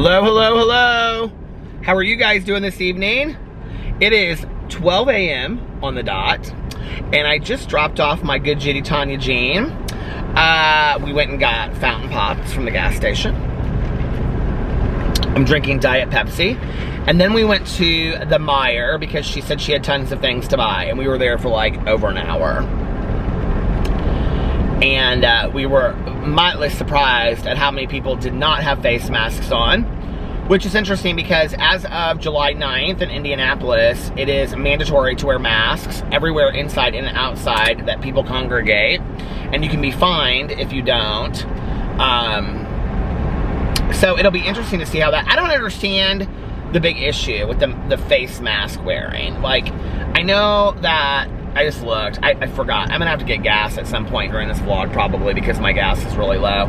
Hello, hello, hello. How are you guys doing this evening? It is 12 a.m. on the dot, and I just dropped off my good Judy Tanya Jean. We went and got fountain pops from the gas station. I'm drinking Diet Pepsi. And then we went to the Meijer because she said she had tons of things to buy, and we were there for like over an hour. And we were mightily surprised at how many people did not have face masks on, which is interesting because as of July 9th in Indianapolis, it is mandatory to wear masks everywhere inside and outside that people congregate, and you can be fined if you don't. So it'll be interesting to see how that, I don't understand the big issue with the face mask wearing. Like, I know that, I just looked, I forgot. I'm gonna have to get gas at some point during this vlog probably because my gas is really low.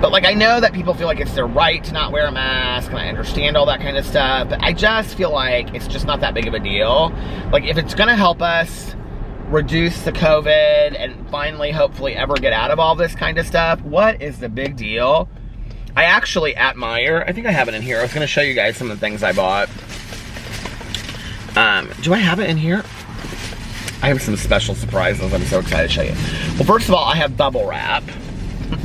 But like, I know that people feel like it's their right to not wear a mask, and I understand all that kind of stuff, but I just feel like it's just not that big of a deal. Like, if it's gonna help us reduce the COVID and finally, hopefully, ever get out of all this kind of stuff, what is the big deal? I actually, at Meijer, I think I have it in here. I was gonna show you guys some of the things I bought. Do I have it in here? I have some special surprises I'm so excited to show you. Well, first of all, I have bubble wrap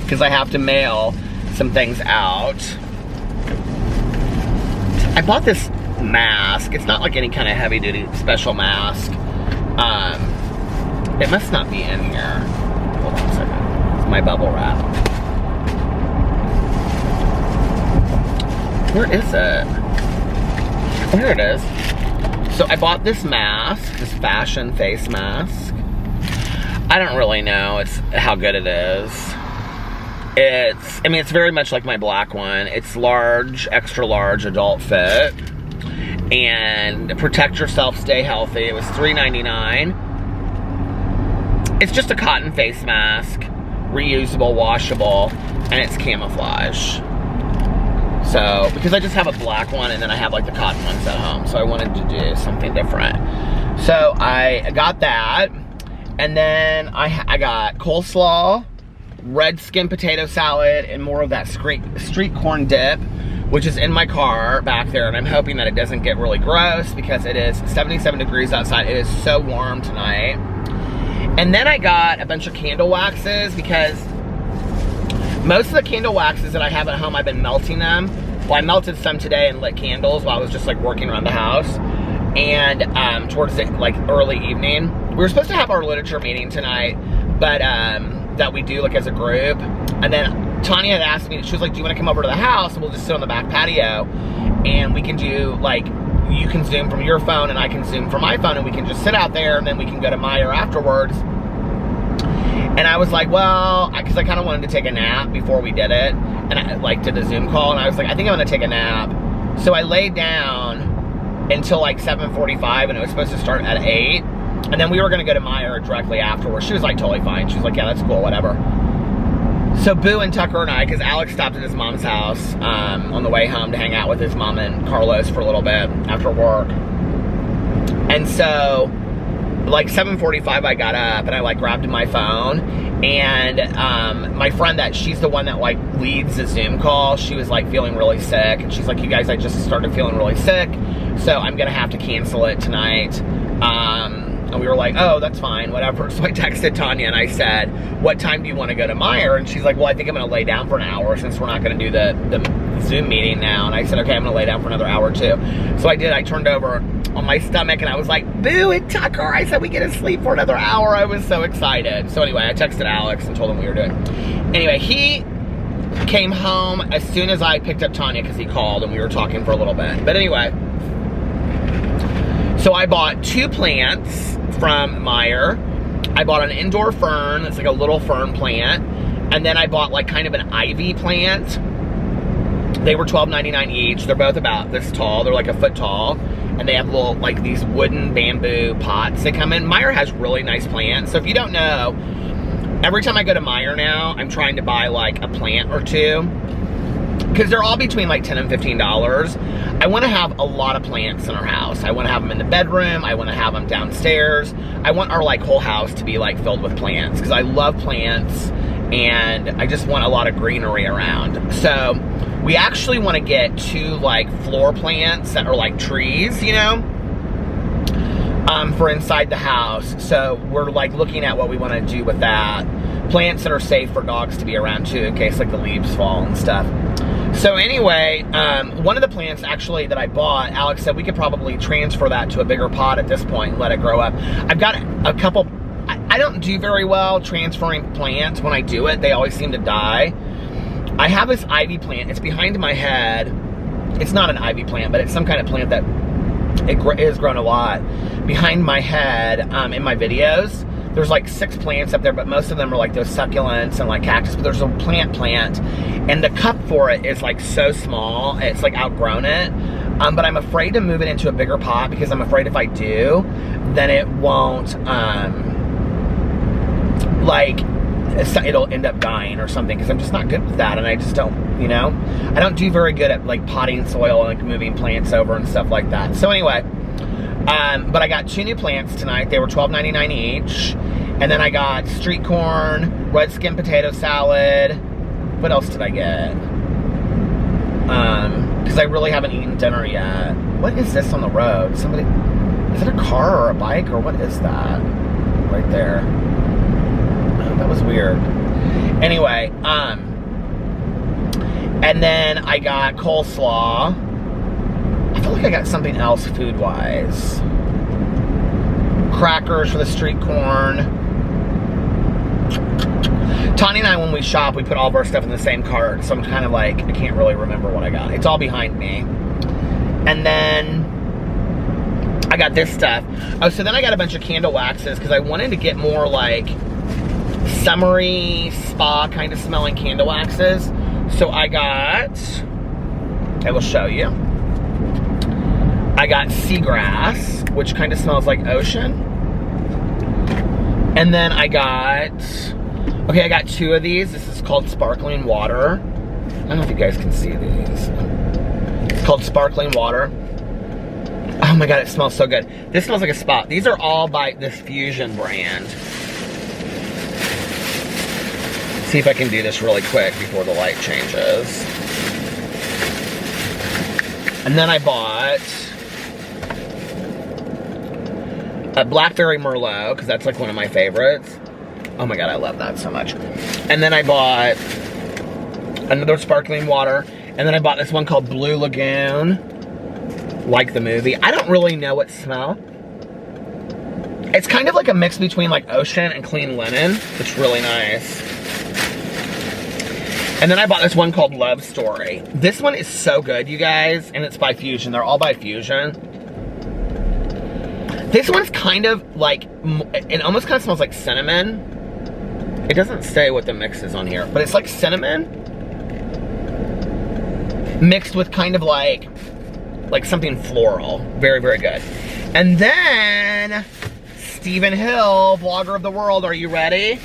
because I have to mail some things out. I bought this mask. It's not like any kind of heavy duty special mask. It must not be in here. Hold on a second. It's my bubble wrap. Where is it? Oh, here it is. So I bought this mask, this fashion face mask. I don't really know how good it is. It's very much like my black one. It's large, extra large adult fit. And protect yourself, stay healthy. It was $3.99. It's just a cotton face mask, reusable, washable, and it's camouflage. So, because I just have a black one and then I have like the cotton ones at home. So I wanted to do something different. So I got that. And then I got coleslaw, red skin potato salad, and more of that street corn dip, which is in my car back there. And I'm hoping that it doesn't get really gross because it is 77 degrees outside. It is so warm tonight. And then I got a bunch of candle waxes because most of the candle waxes that I have at home, I've been melting them. Well, I melted some today and lit candles while I was just like working around the house. And towards the like early evening, we were supposed to have our literature meeting tonight, but that we do like as a group. And then Tanya had asked me, she was like, do you want to come over to the house and we'll just sit on the back patio and we can do like, you can Zoom from your phone and I can Zoom from my phone and we can just sit out there and then we can go to Meijer afterwards. And I was like, well, because I kind of wanted to take a nap before we did it. And I like did the Zoom call and I was like, I think I'm gonna take a nap. So I laid down until like 7:45 and it was supposed to start at 8. And then we were gonna go to Meijer directly afterwards. She was like totally fine. She was like, yeah, that's cool, whatever. So Boo and Tucker and I, because Alex stopped at his mom's house on the way home to hang out with his mom and Carlos for a little bit after work. And so like 7:45 I got up and I like grabbed my phone and my friend that she's the one that like leads the Zoom call, she was like feeling really sick and she's like, you guys, I just started feeling really sick, so I'm gonna have to cancel it tonight. And we were like, oh, that's fine, whatever. So I texted Tanya and I said, what time do you want to go to Meijer? And she's like, well, I think I'm gonna lay down for an hour since we're not gonna do the Zoom meeting now. And I said, okay, I'm gonna lay down for another hour too. So I did. I turned over on my stomach and I was like, Boo and Tucker, I said we get to sleep for another hour. I was so excited. So anyway, I texted Alex and told him we were doing. Anyway, he came home as soon as I picked up Tanya because he called and we were talking for a little bit. But anyway, so I bought 2 plants from Meijer. I bought an indoor fern. It's like a little fern plant. And then I bought like kind of an ivy plant. They were $12.99 each. They're both about this tall. They're like a foot tall. And they have little, like these wooden bamboo pots that come in. Meijer has really nice plants. So if you don't know, every time I go to Meijer now, I'm trying to buy like a plant or two. Because they're all between like $10 and $15. I want to have a lot of plants in our house. I want to have them in the bedroom. I want to have them downstairs. I want our like whole house to be like filled with plants. Because I love plants. And I just want a lot of greenery around. So We actually want to get 2 like floor plants that are like trees, you know, for inside the house. So we're like looking at what we want to do with that. Plants that are safe for dogs to be around too, in case like the leaves fall and stuff. So anyway, one of the plants actually that I bought, Alex said we could probably transfer that to a bigger pot at this point and let it grow up. I've got a couple, I don't do very well transferring plants. When I do it, they always seem to die. I have this ivy plant, it's behind my head. It's not an ivy plant, but it's some kind of plant that it has grown a lot. Behind my head, in my videos, there's like 6 plants up there, but most of them are like those succulents and like cactus, but there's a plant, and the cup for it is like so small, it's like outgrown it. But I'm afraid to move it into a bigger pot because I'm afraid if I do, then it won't, like, it'll end up dying or something, because I'm just not good with that, and I just don't, you know? I don't do very good at like potting soil and like moving plants over and stuff like that. So anyway, but I got 2 new plants tonight. They were $12.99 each. And then I got street corn, red skin potato salad. What else did I get? Because I really haven't eaten dinner yet. What is this on the road? Somebody, is it a car or a bike or what is that? Right there. Oh, that was weird. Anyway, and then I got coleslaw. I feel like I got something else food-wise. Crackers for the street corn. Tani and I, when we shop, we put all of our stuff in the same cart, so I'm kind of like, I can't really remember what I got. It's all behind me. And then I got this stuff. Oh, so then I got a bunch of candle waxes because I wanted to get more like summery, spa kind of smelling candle waxes. So I got, I will show you. I got seagrass, which kind of smells like ocean. And then I got, okay, I got 2 of these. This is called sparkling water. I don't know if you guys can see these. It's called sparkling water. Oh my God, it smells so good. This smells like a spa. These are all by this Fusion brand. See if I can do this really quick before the light changes. And then I bought a Blackberry Merlot, because that's like one of my favorites. Oh my God, I love that so much. And then I bought another sparkling water. And then I bought this one called Blue Lagoon, like the movie. I don't really know what smell. It's kind of like a mix between like ocean and clean linen. It's really nice. And then I bought this one called Love Story. This one is so good, you guys, and it's by Fusion. They're all by Fusion. This one's kind of like, it almost kind of smells like cinnamon. It doesn't say what the mix is on here, but it's like cinnamon mixed with kind of like something floral. Very, very good. And then, Stephen Hill, Vlogger of the World, are you ready?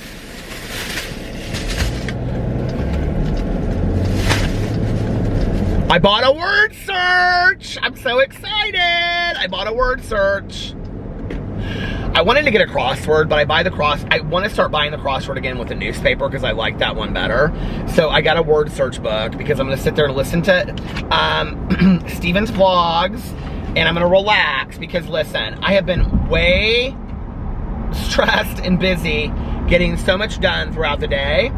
I bought a word search! I'm so excited! I bought a word search. I wanted to get a crossword, but I want to start buying the crossword again with a newspaper because I like that one better. So I got a word search book because I'm going to sit there and listen to Steven's vlogs, and I'm going to relax because, listen, I have been way stressed and busy getting so much done throughout the day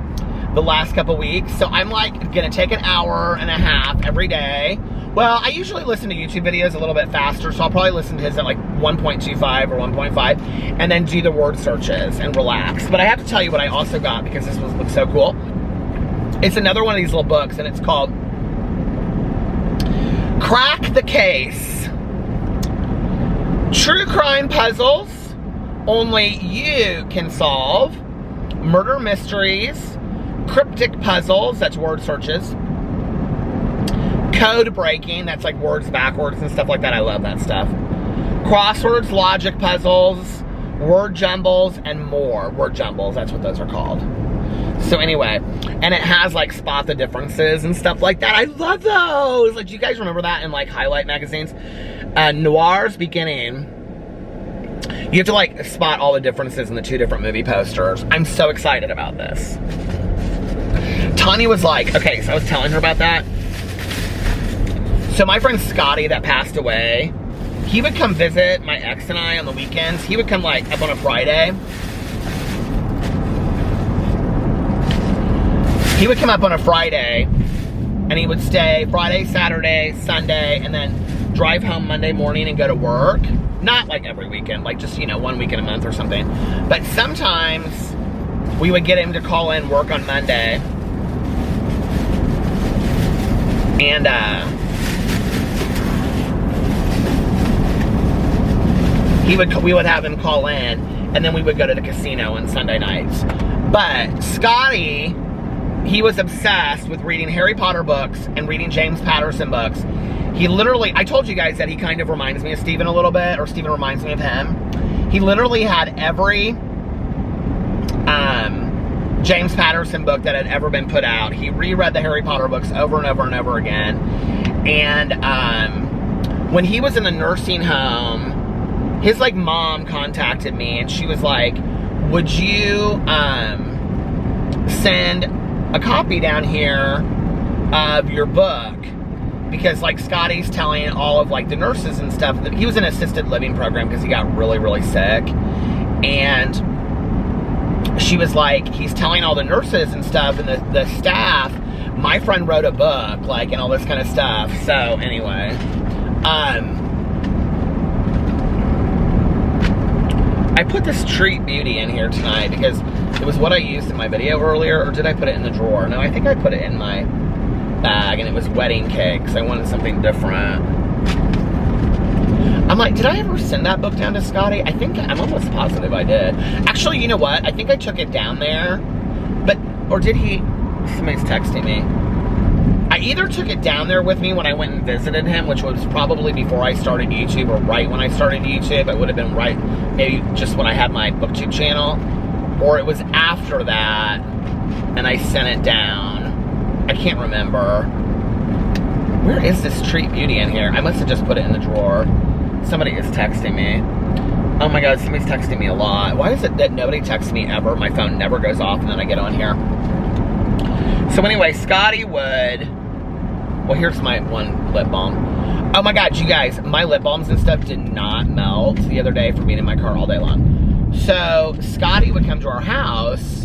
the last couple weeks. So I'm like going to take an hour and a half every day. Well, I usually listen to YouTube videos a little bit faster, so I'll probably listen to his at like 1.25 or 1.5 and then do the word searches and relax. But I have to tell you what I also got because this looks so cool. It's another one of these little books, and it's called Crack the Case. True crime puzzles only you can solve. Murder mysteries. Cryptic puzzles, that's word searches. Code breaking, that's like words backwards and stuff like that. I love that stuff. Crosswords, logic puzzles, word jumbles, and more. Word jumbles, that's what those are called. So anyway, and it has like spot the differences and stuff like that. I love those. Like, do you guys remember that in like highlight magazines? Noir's Beginning. You have to like spot all the differences in the 2 different movie posters. I'm so excited about this. Tani was like, okay, so I was telling her about that. So my friend Scotty that passed away, he would come visit my ex and I on the weekends. He would come like up on a Friday. He would come up on a Friday and he would stay Friday, Saturday, Sunday, and then drive home Monday morning and go to work. Not like every weekend, like just, you know, 1 weekend a month or something. But sometimes we would get him to call in work on Monday. And we would have him call in, and then we would go to the casino on Sunday nights. But Scotty, he was obsessed with reading Harry Potter books and reading James Patterson books. He literally, I told you guys that he kind of reminds me of Stephen a little bit, or Stephen reminds me of him. He literally had every James Patterson book that had ever been put out. He reread the Harry Potter books over and over and over again. And when he was in the nursing home, his like mom contacted me and she was like, would you send a copy down here of your book? Because like Scotty's telling all of like the nurses and stuff that he was in an assisted living program because he got really, really sick. And she was like, he's telling all the nurses and stuff and the staff, my friend wrote a book, like, and all this kind of stuff. So anyway, I put this Treat Beauty in here tonight because it was what I used in my video earlier, or did I put it in the drawer? No, I think I put it in my bag, and it was wedding cakes. I wanted something different. I'm like, did I ever send that book down to Scotty? I think, I'm almost positive I did. Actually, you know what? I think I took it down there, but, or did he, somebody's texting me. I either took it down there with me when I went and visited him, which was probably before I started YouTube, or right when I started YouTube. It would have been right, maybe just when I had my Booktube channel, or it was after that, and I sent it down. I can't remember. Where is this Treat Beauty in here? I must have just put it in the drawer. Somebody is texting me. Oh my God, somebody's texting me a lot. Why is it that nobody texts me ever? My phone never goes off and then I get on here. So anyway, Scotty would... Well, here's my one lip balm. Oh my God, you guys, my lip balms and stuff did not melt the other day from being in my car all day long. So Scotty would come to our house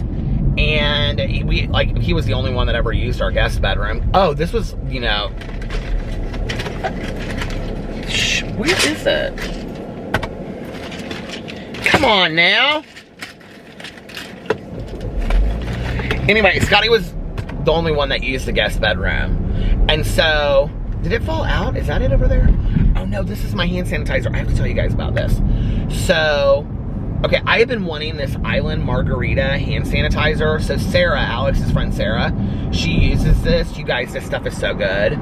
and he was the only one that ever used our guest bedroom. Oh, this was, you know... Where is it? Come on now. Anyway, Scotty was the only one that used the guest bedroom. And so, did it fall out? Is that it over there? Oh no, this is my hand sanitizer. I have to tell you guys about this. So, okay, I have been wanting this Island Margarita hand sanitizer. So Sarah, Alex's friend Sarah, she uses this. You guys, this stuff is so good.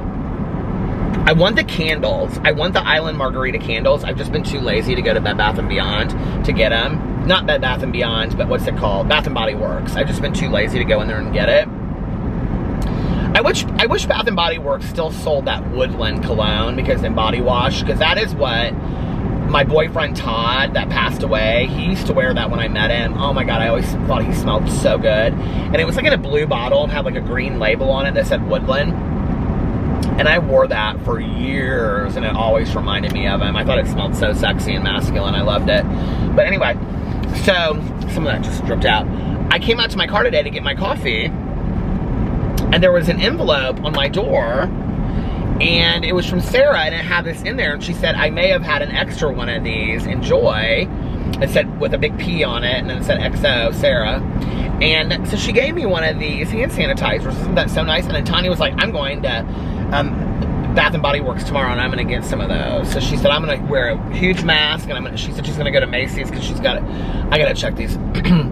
I want the candles. I want the Island Margarita candles. I've just been too lazy to go to Bed Bath & Beyond to get them. Not Bed Bath & Beyond, but what's it called? Bath & Body Works. I've just been too lazy to go in there and get it. I wish Bath & Body Works still sold that Woodland cologne because in body wash, because that is what my boyfriend Todd that passed away, he used to wear that when I met him. Oh my God, I always thought he smelled so good. And it was like in a blue bottle and had like a green label on it that said Woodland. And I wore that for years, and it always reminded me of him. I thought it smelled so sexy and masculine. I loved it. But anyway, so some of that just dripped out. I came out to my car today to get my coffee, and there was an envelope on my door, and it was from Sarah, and it had this in there, and she said, I may have had an extra one of these. Enjoy. It said, with a big P on it, and then it said XO, Sarah. And so she gave me one of these hand sanitizers. Isn't that so nice? And then Tanya was like, I'm going to Bath & Body Works tomorrow, and I'm going to get some of those. So she said, I'm going to wear a huge mask, and she said she's going to go to Macy's, because she's got it. I got to check these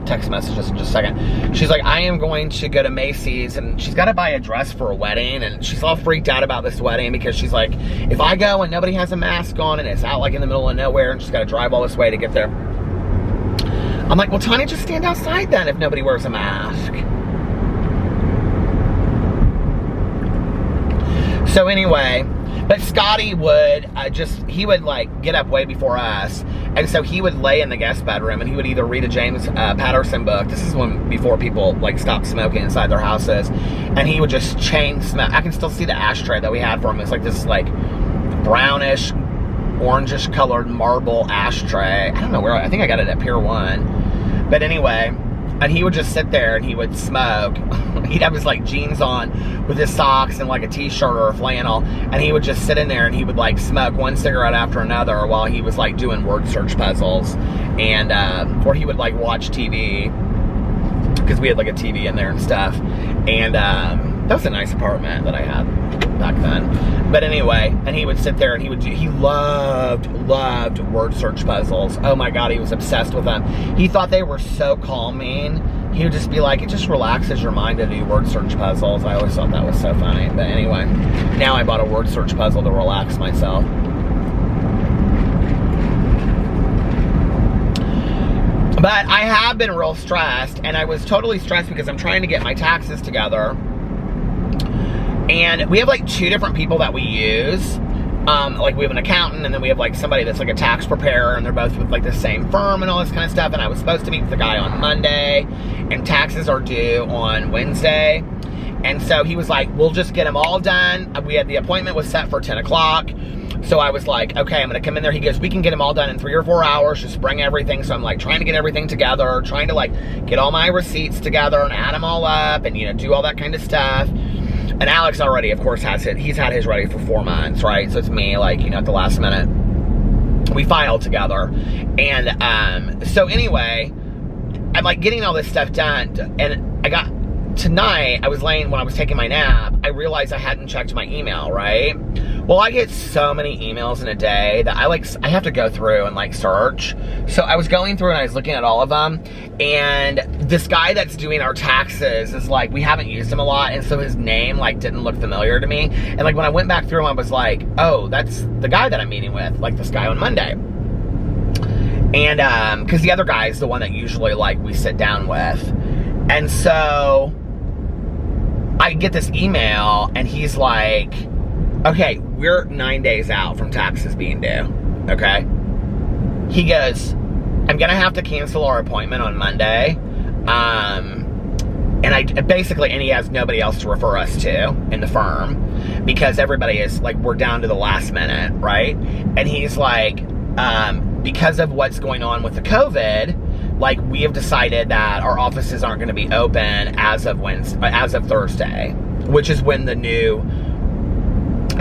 text messages in just a second. She's like, I am going to go to Macy's, and she's got to buy a dress for a wedding, and she's all freaked out about this wedding, because she's like, if I go and nobody has a mask on, and it's out like in the middle of nowhere, and she's got to drive all this way to get there. I'm like, well, Tanya, just stand outside then if nobody wears a mask. So anyway, But Scotty would he would like get up way before us, and so he would lay in the guest bedroom and he would either read a James Patterson book. This is before people like stopped smoking inside their houses, and he would just chain smoke. I can still see the ashtray that we had for him. It's like this like brownish, orangish colored marble ashtray. I don't know where, I think I got it at Pier 1. But anyway, and he would just sit there and he would smoke. He'd have his like jeans on with his socks and like a t-shirt or a flannel, and he would just sit in there and he would like smoke one cigarette after another while he was like doing word search puzzles, and or he would like watch TV, because we had like a TV in there and stuff. And that was a nice apartment that I had back then. But anyway, and he would sit there and he loved word search puzzles. Oh my God, he was obsessed with them. He thought they were so calming. He would just be like, it just relaxes your mind to do word search puzzles. I always thought that was so funny. But anyway, now I bought a word search puzzle to relax myself. But I have been real stressed, and I was totally stressed because I'm trying to get my taxes together. And we have like 2 different people that we use. Like we have an accountant, and then we have like somebody that's like a tax preparer, and they're both with like the same firm and all this kind of stuff. And I was supposed to meet with the guy on Monday, and taxes are due on Wednesday. And so he was like, we'll just get them all done. The appointment was set for 10 o'clock. So I was like, okay, I'm gonna come in there. He goes, we can get them all done in 3 or 4 hours, just bring everything. So I'm like trying to get everything together, trying to like get all my receipts together and add them all up and, you know, do all that kind of stuff. And Alex already, of course, he's had his ready for 4 months, right? So it's me, like, you know, at the last minute. We filed together. And so anyway, I'm like getting all this stuff done. And tonight, when I was taking my nap, I realized I hadn't checked my email, right? Well, I get so many emails in a day that I have to go through and like search. So I was going through and I was looking at all of them, and this guy that's doing our taxes is like, we haven't used him a lot, and so his name like didn't look familiar to me. And like when I went back through him, I was like, oh, that's the guy that I'm meeting with, like this guy on Monday. And because the other guy is the one that usually like we sit down with. And so I get this email, and he's like, okay, we're 9 days out from taxes being due, okay? He goes, I'm gonna have to cancel our appointment on Monday, and he has nobody else to refer us to in the firm, because everybody is, like, we're down to the last minute, right? And he's like, because of what's going on with the COVID, like, we have decided that our offices aren't gonna be open as of Thursday, which is when the new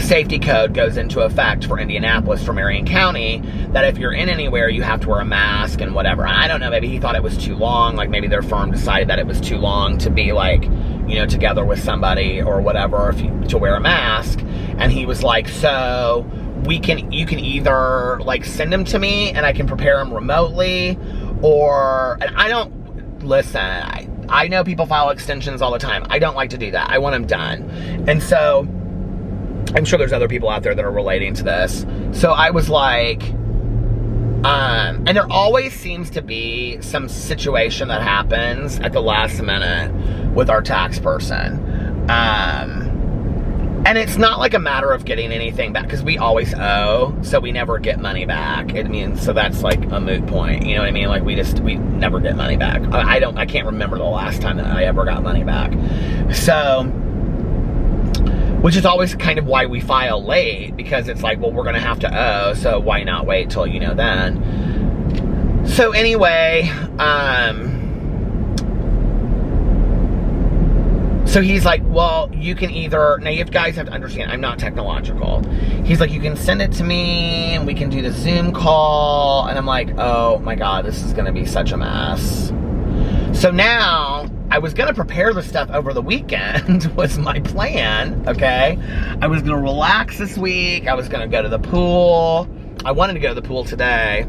safety code goes into effect for Indianapolis, for Marion County, that if you're in anywhere, you have to wear a mask and whatever. And I don't know, maybe he thought it was too long, like maybe their firm decided that it was too long to be like, you know, together with somebody or whatever, to wear a mask. And he was like, so you can either like send them to me and I can prepare them remotely, and I don't, listen, I know people file extensions all the time. I don't like to do that. I want them done. And so I'm sure there's other people out there that are relating to this. So I was like, and there always seems to be some situation that happens at the last minute with our tax person. And it's not like a matter of getting anything back, because we always owe, so we never get money back. I mean, so that's like a moot point, you know what I mean? Like we never get money back. I can't remember the last time that I ever got money back. So, which is always kind of why we file late, because it's like, well, we're gonna have to owe, so why not wait till, you know, then. So anyway, so he's like, well, you can either, now you guys have to understand, I'm not technological. He's like, you can send it to me and we can do the Zoom call. And I'm like, oh my God, this is gonna be such a mess. So now, I was gonna prepare the stuff over the weekend was my plan, okay? I was gonna relax this week. I was gonna go to the pool. I wanted to go to the pool today,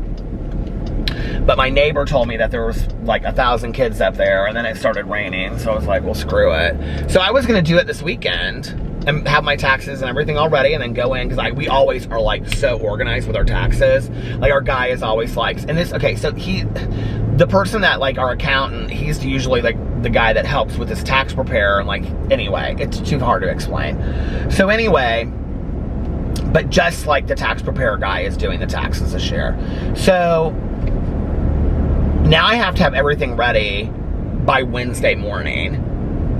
but my neighbor told me that there was like 1,000 kids up there, and then it started raining, so I was like, well, screw it. So I was gonna do it this weekend and have my taxes and everything all ready and then go in, because we always are like so organized with our taxes. Like our guy is always like, and this, okay, so the person that, like, our accountant, he's usually like the guy that helps with his tax preparer, and like, anyway, it's too hard to explain. So anyway, But just like the tax preparer guy is doing the taxes this year. So now I have to have everything ready by Wednesday morning.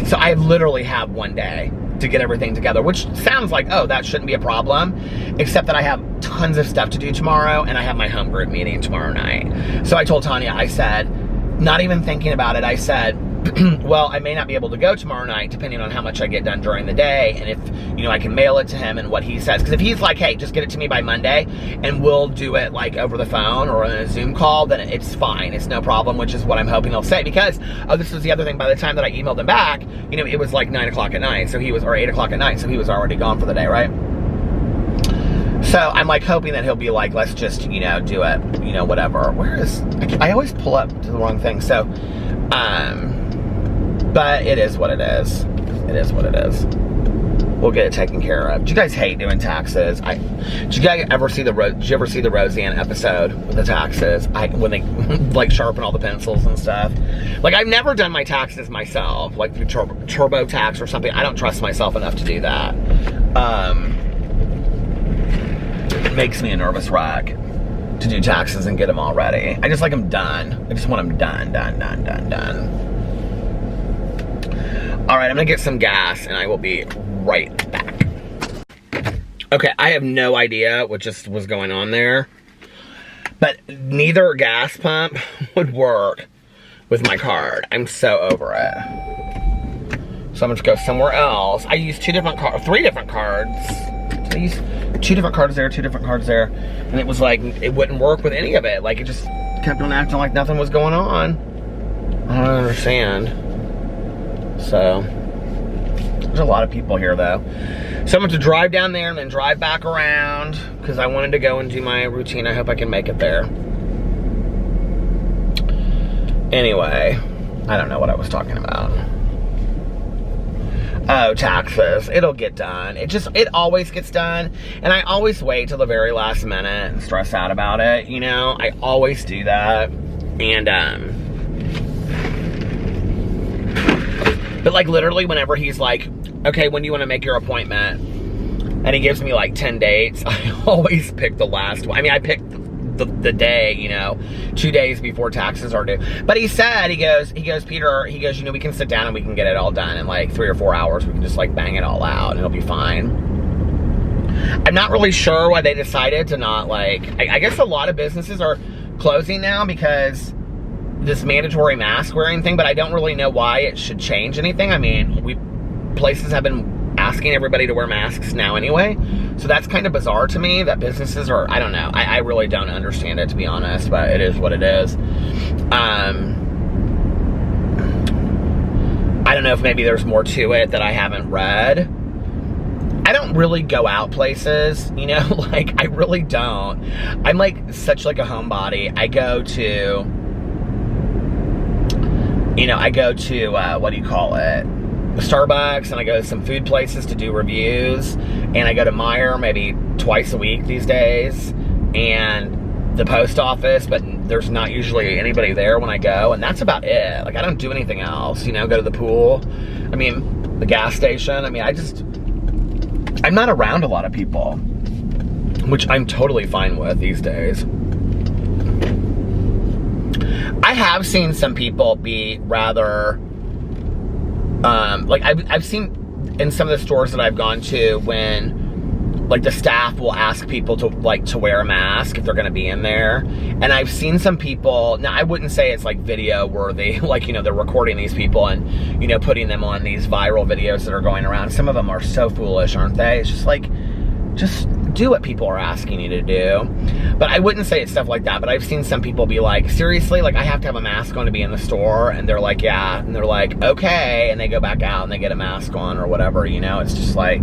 So I literally have one day to get everything together, which sounds like, oh, that shouldn't be a problem, except that I have tons of stuff to do tomorrow, and I have my home group meeting tomorrow night. So I told Tanya, I said, not even thinking about it, I said, well, I may not be able to go tomorrow night, depending on how much I get done during the day, and if, you know, I can mail it to him and what he says. Because if he's like, hey, just get it to me by Monday, and we'll do it, like, over the phone or on a Zoom call, then it's fine. It's no problem, which is what I'm hoping he'll say. Because, oh, this was the other thing, by the time that I emailed him back, you know, it was like 9 o'clock at night, so he was, or 8 o'clock at night, so he was already gone for the day, right? So I'm like hoping that he'll be like, let's just, you know, do it, you know, whatever. Where is, I always pull up to the wrong thing. So, but it is what it is. It is what it is. We'll get it taken care of. Do you guys hate doing taxes? Did you guys ever see did you ever see the Roseanne episode with the taxes? When they like sharpen all the pencils and stuff. Like, I've never done my taxes myself, like the TurboTax or something. I don't trust myself enough to do that. It makes me a nervous wreck to do taxes and get them all ready. I just like them done. I just want them done. All right, I'm gonna get some gas and I will be right back. Okay, I have no idea what just was going on there, but neither gas pump would work with my card. I'm so over it. So I'm gonna go somewhere else. I used 3 different cards. I used 2 different cards there, 2 different cards there, and it was like, it wouldn't work with any of it. Like, it just kept on acting like nothing was going on. I don't understand. So, there's a lot of people here though. So I'm going to drive down there and then drive back around, because I wanted to go and do my routine. I hope I can make it there. Anyway, I don't know what I was talking about. Oh, taxes. It'll get done. It always gets done. And I always wait till the very last minute and stress out about it, you know? I always do that. And, but like literally whenever he's like, okay, when do you want to make your appointment? And he gives me like 10 dates, I always pick the last one. I mean, I picked the day, you know, 2 days before taxes are due. But he said, he goes, Peter, he goes, you know, we can sit down and we can get it all done in like 3 or 4 hours. We can just like bang it all out and it'll be fine. I'm not really sure why they decided to not like, I guess a lot of businesses are closing now because this mandatory mask wearing thing, but I don't really know why it should change anything. I mean, places have been asking everybody to wear masks now anyway. So that's kind of bizarre to me that businesses are, I don't know. I really don't understand it, to be honest, but it is what it is. I don't know if maybe there's more to it that I haven't read. I don't really go out places, you know, like I really don't. I'm like such like a homebody. I go to, you know, what do you call it? Starbucks, and I go to some food places to do reviews, and I go to Meijer maybe twice a week these days, and the post office, but there's not usually anybody there when I go, and that's about it. Like, I don't do anything else, you know, go to the pool, I mean, the gas station. I mean, I'm not around a lot of people, which I'm totally fine with these days. I have seen some people be rather, like I've seen in some of the stores that I've gone to when like the staff will ask people to wear a mask if they're going to be in there. And I've seen some people, now I wouldn't say it's like video worthy, like, you know, they're recording these people and, you know, putting them on these viral videos that are going around. Some of them are so foolish, aren't they? It's just like, just do what people are asking you to do. But I wouldn't say it's stuff like that, but I've seen some people be like, seriously, like I have to have a mask on to be in the store, and they're like, yeah, and they're like, okay, and they go back out and they get a mask on or whatever, you know. It's just like,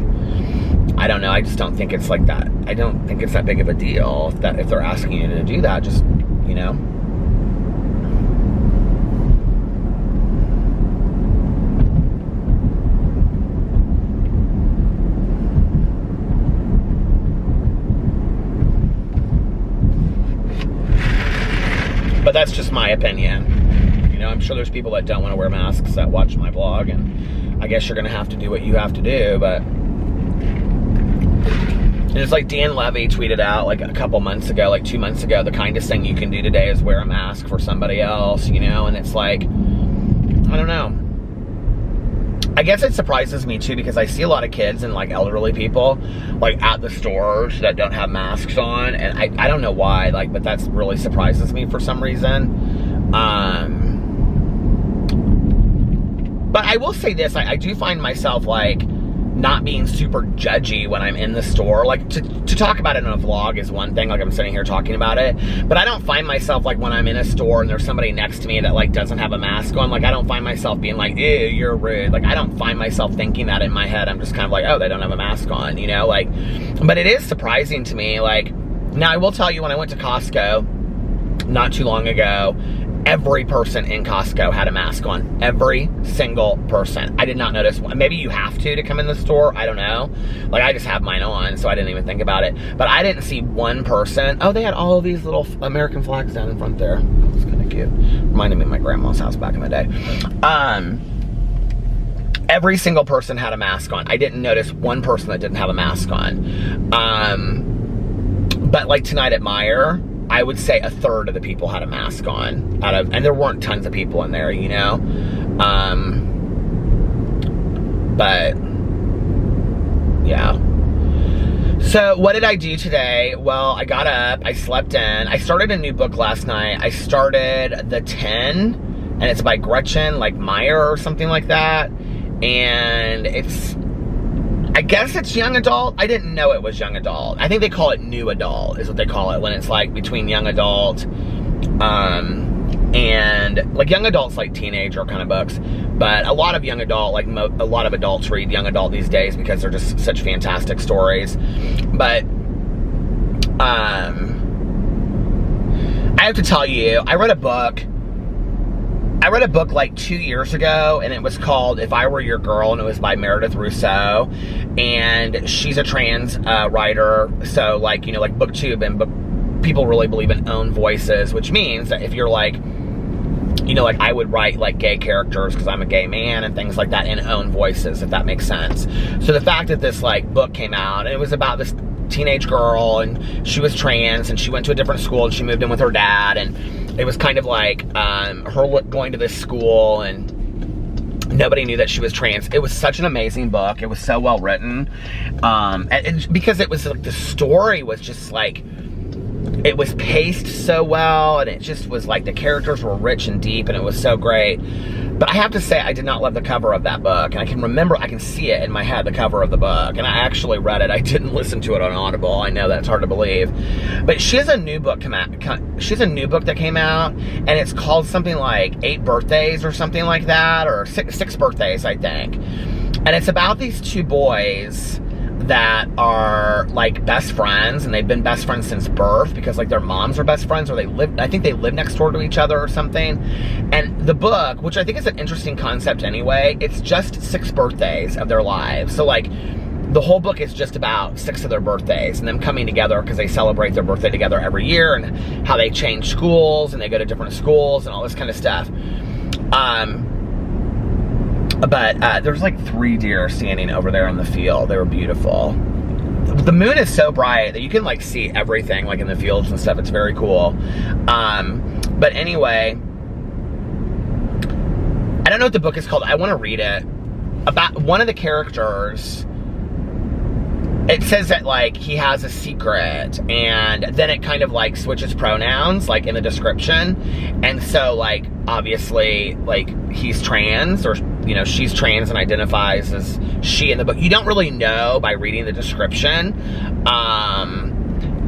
I don't know, I just don't think it's like that. I don't think it's that big of a deal if they're asking you to do that, just, you know. But that's just my opinion. You know, I'm sure there's people that don't want to wear masks that watch my blog, and I guess you're going to have to do what you have to do, but And it's like Dan Levy tweeted out like a couple months ago, like 2 months ago, the kindest thing you can do today is wear a mask for somebody else, you know? And it's like, I don't know. I guess it surprises me too, because I see a lot of kids and like elderly people like at the stores that don't have masks on, and I don't know why, like, but that's really surprises me for some reason. But I will say this, I do find myself like not being super judgy when I'm in the store. Like to talk about it in a vlog is one thing, like I'm sitting here talking about it, but I don't find myself like when I'm in a store and there's somebody next to me that like doesn't have a mask on, like I don't find myself being like, ew, you're rude. Like I don't find myself thinking that in my head. I'm just kind of like, oh, they don't have a mask on, you know, like, but it is surprising to me. Like, now I will tell you, when I went to Costco not too long ago, every person in Costco had a mask on. Every single person. I did not notice. Maybe you have to come in the store. I don't know. Like, I just have mine on, so I didn't even think about it. But I didn't see one person. Oh, they had all of these little American flags down in front there. It's kind of cute. Reminded me of my grandma's house back in the day. Every single person had a mask on. I didn't notice one person that didn't have a mask on. But like tonight at Meijer, I would say a third of the people had a mask on, and there weren't tons of people in there, you know? But, yeah. So, what did I do today? Well, I got up, I slept in, I started a new book last night. I started The 10, and it's by Gretchen, like Meyer or something like that, and it's, I guess it's young adult. I didn't know it was young adult. I think they call it new adult, is what they call it, when it's like between young adult, and like young adult's like teenager kind of books, but a lot of young adult, like a lot of adults read young adult these days because they're just such fantastic stories. But I have to tell you, I read a book like 2 years ago, and it was called If I Were Your Girl, and it was by Meredith Rousseau, and she's a trans writer, so like, you know, like Booktube and people really believe in own voices, which means that if you're like, you know, like I would write like gay characters because I'm a gay man and things like that in own voices, if that makes sense. So the fact that this like book came out, and it was about this teenage girl, and she was trans, and she went to a different school, and she moved in with her dad, and it was kind of like her going to this school, and nobody knew that she was trans. It was such an amazing book. It was so well written, and because it was like, the story was just like, it was paced so well, and it just was like, the characters were rich and deep, and it was so great. But I have to say, I did not love the cover of that book, and I can see it in my head, the cover of the book, and I actually read it. I didn't listen to it on Audible. I know that's hard to believe, but she has a new book that came out, and it's called something like 8 Birthdays or something like that, or six Birthdays, I think, and it's about these two boys that are like best friends, and they've been best friends since birth because like their moms are best friends, or I think they live next door to each other or something. And the book, which I think is an interesting concept anyway, it's just 6 birthdays of their lives. So like the whole book is just about 6 of their birthdays and them coming together because they celebrate their birthday together every year, and how they change schools and they go to different schools and all this kind of stuff. But there's like 3 deer standing over there in the field. They were beautiful. The moon is so bright that you can like see everything like in the fields and stuff. It's very cool. But anyway, I don't know what the book is called. I want to read it. About one of the characters, it says that like he has a secret, and then it kind of like switches pronouns like in the description, and so like obviously like he's trans, or you know, she's trans and identifies as she in the book. You don't really know by reading the description,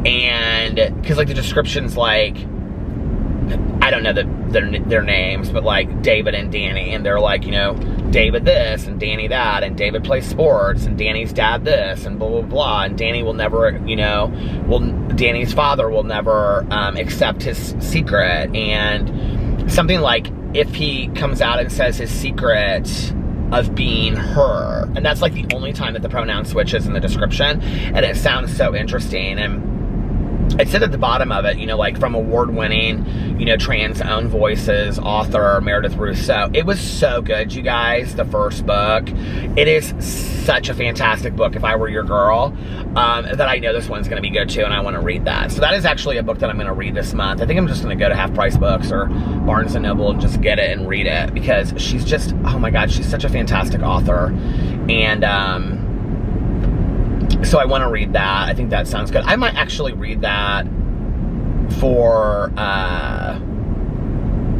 and because like the description's like, I don't know their names, but like David and Danny, and they're like, you know, David this and Danny that, and David plays sports, and Danny's dad this, and blah blah blah, and Danny will never, you know, Danny's father will never accept his secret, and something like, if he comes out and says his secret of being her, and that's like the only time that the pronoun switches in the description, and it sounds so interesting. And it said at the bottom of it, you know, like from award-winning, you know, trans-owned voices, author Meredith Rousseau. It was so good, you guys, the first book. It is such a fantastic book, If I Were Your Girl, that I know this one's going to be good too, and I want to read that. So that is actually a book that I'm going to read this month. I think I'm just going to go to Half Price Books or Barnes & Noble and just get it and read it, because she's just, oh my God, she's such a fantastic author. And, so I want to read that. I think that sounds good. I might actually read that for,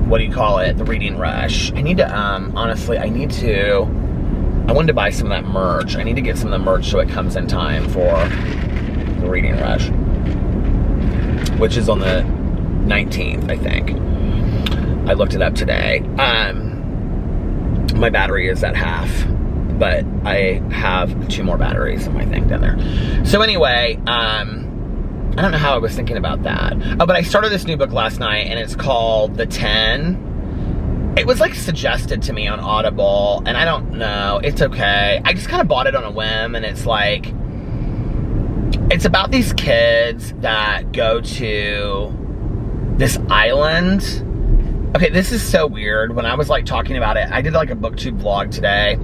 what do you call it? The Reading Rush. I need to, honestly, I wanted to buy some of that merch. I need to get some of the merch so it comes in time for the Reading Rush, which is on the 19th, I think. I looked it up today. My battery is at half, but I have 2 more batteries in my thing down there. So anyway, I don't know how I was thinking about that. Oh, but I started this new book last night, and it's called The 10. It was like suggested to me on Audible, and I don't know, it's okay. I just kind of bought it on a whim, and it's like, it's about these kids that go to this island. Okay, this is so weird. When I was like talking about it, I did like a Booktube vlog today,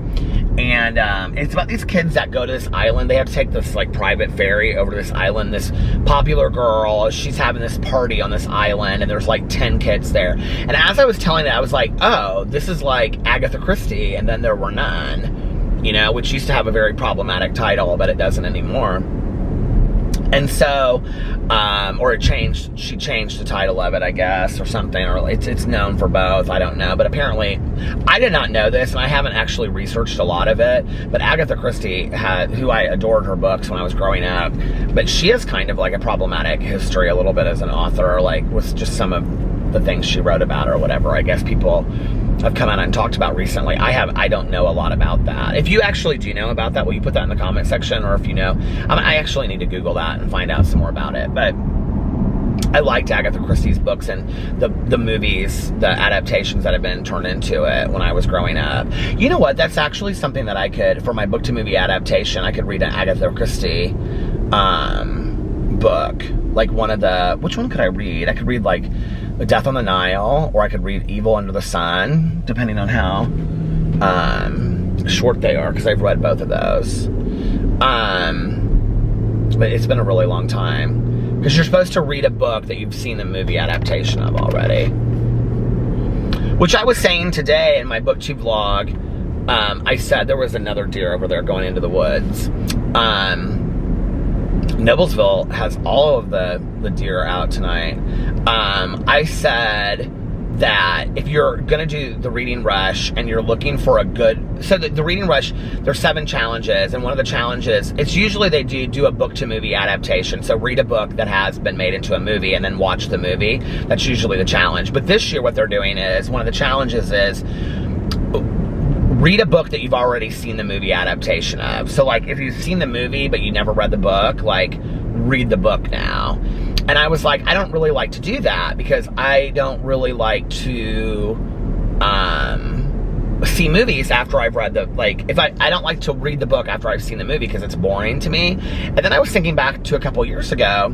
and it's about these kids that go to this island. They have to take this like private ferry over to this island. This popular girl, she's having this party on this island, and there's like 10 kids there. And as I was telling it, I was like, oh, this is like Agatha Christie, and then there were none, you know, which used to have a very problematic title, but it doesn't anymore. And so, or she changed the title of it, I guess, or something, or it's known for both, I don't know. But apparently, I did not know this, and I haven't actually researched a lot of it, but Agatha Christie, who I adored her books when I was growing up, but she has kind of like a problematic history a little bit as an author, like with just some of the things she wrote about or whatever. I guess people have come out and talked about recently. I don't know a lot about that. If you actually do know about that, will you put that in the comment section? Or if you know, I actually need to Google that and find out some more about it. But I liked Agatha Christie's books and the movies, the adaptations that have been turned into it when I was growing up. You know what? That's actually something that I could, for my book to movie adaptation, I could read an Agatha Christie book. Like which one could I read? I could read like Death on the Nile, or I could read Evil Under the Sun, depending on how short they are, because I've read both of those. But it's been a really long time, because you're supposed to read a book that you've seen the movie adaptation of already. Which I was saying today in my Booktube vlog, I said there was another deer over there going into the woods. Noblesville has all of the deer out tonight. I said that if you're gonna do the Reading Rush and you're looking for a good, so the Reading Rush, there's 7 challenges, and one of the challenges, it's usually they do a book to movie adaptation. So read a book that has been made into a movie and then watch the movie. That's usually the challenge. But this year what they're doing is, one of the challenges is read a book that you've already seen the movie adaptation of. So like if you've seen the movie but you never read the book, like read the book now. And I was like, I don't really like to do that, because I don't really like to see movies after I've read the, like, if I don't like to read the book after I've seen the movie, because it's boring to me. And then I was thinking back to a couple years ago,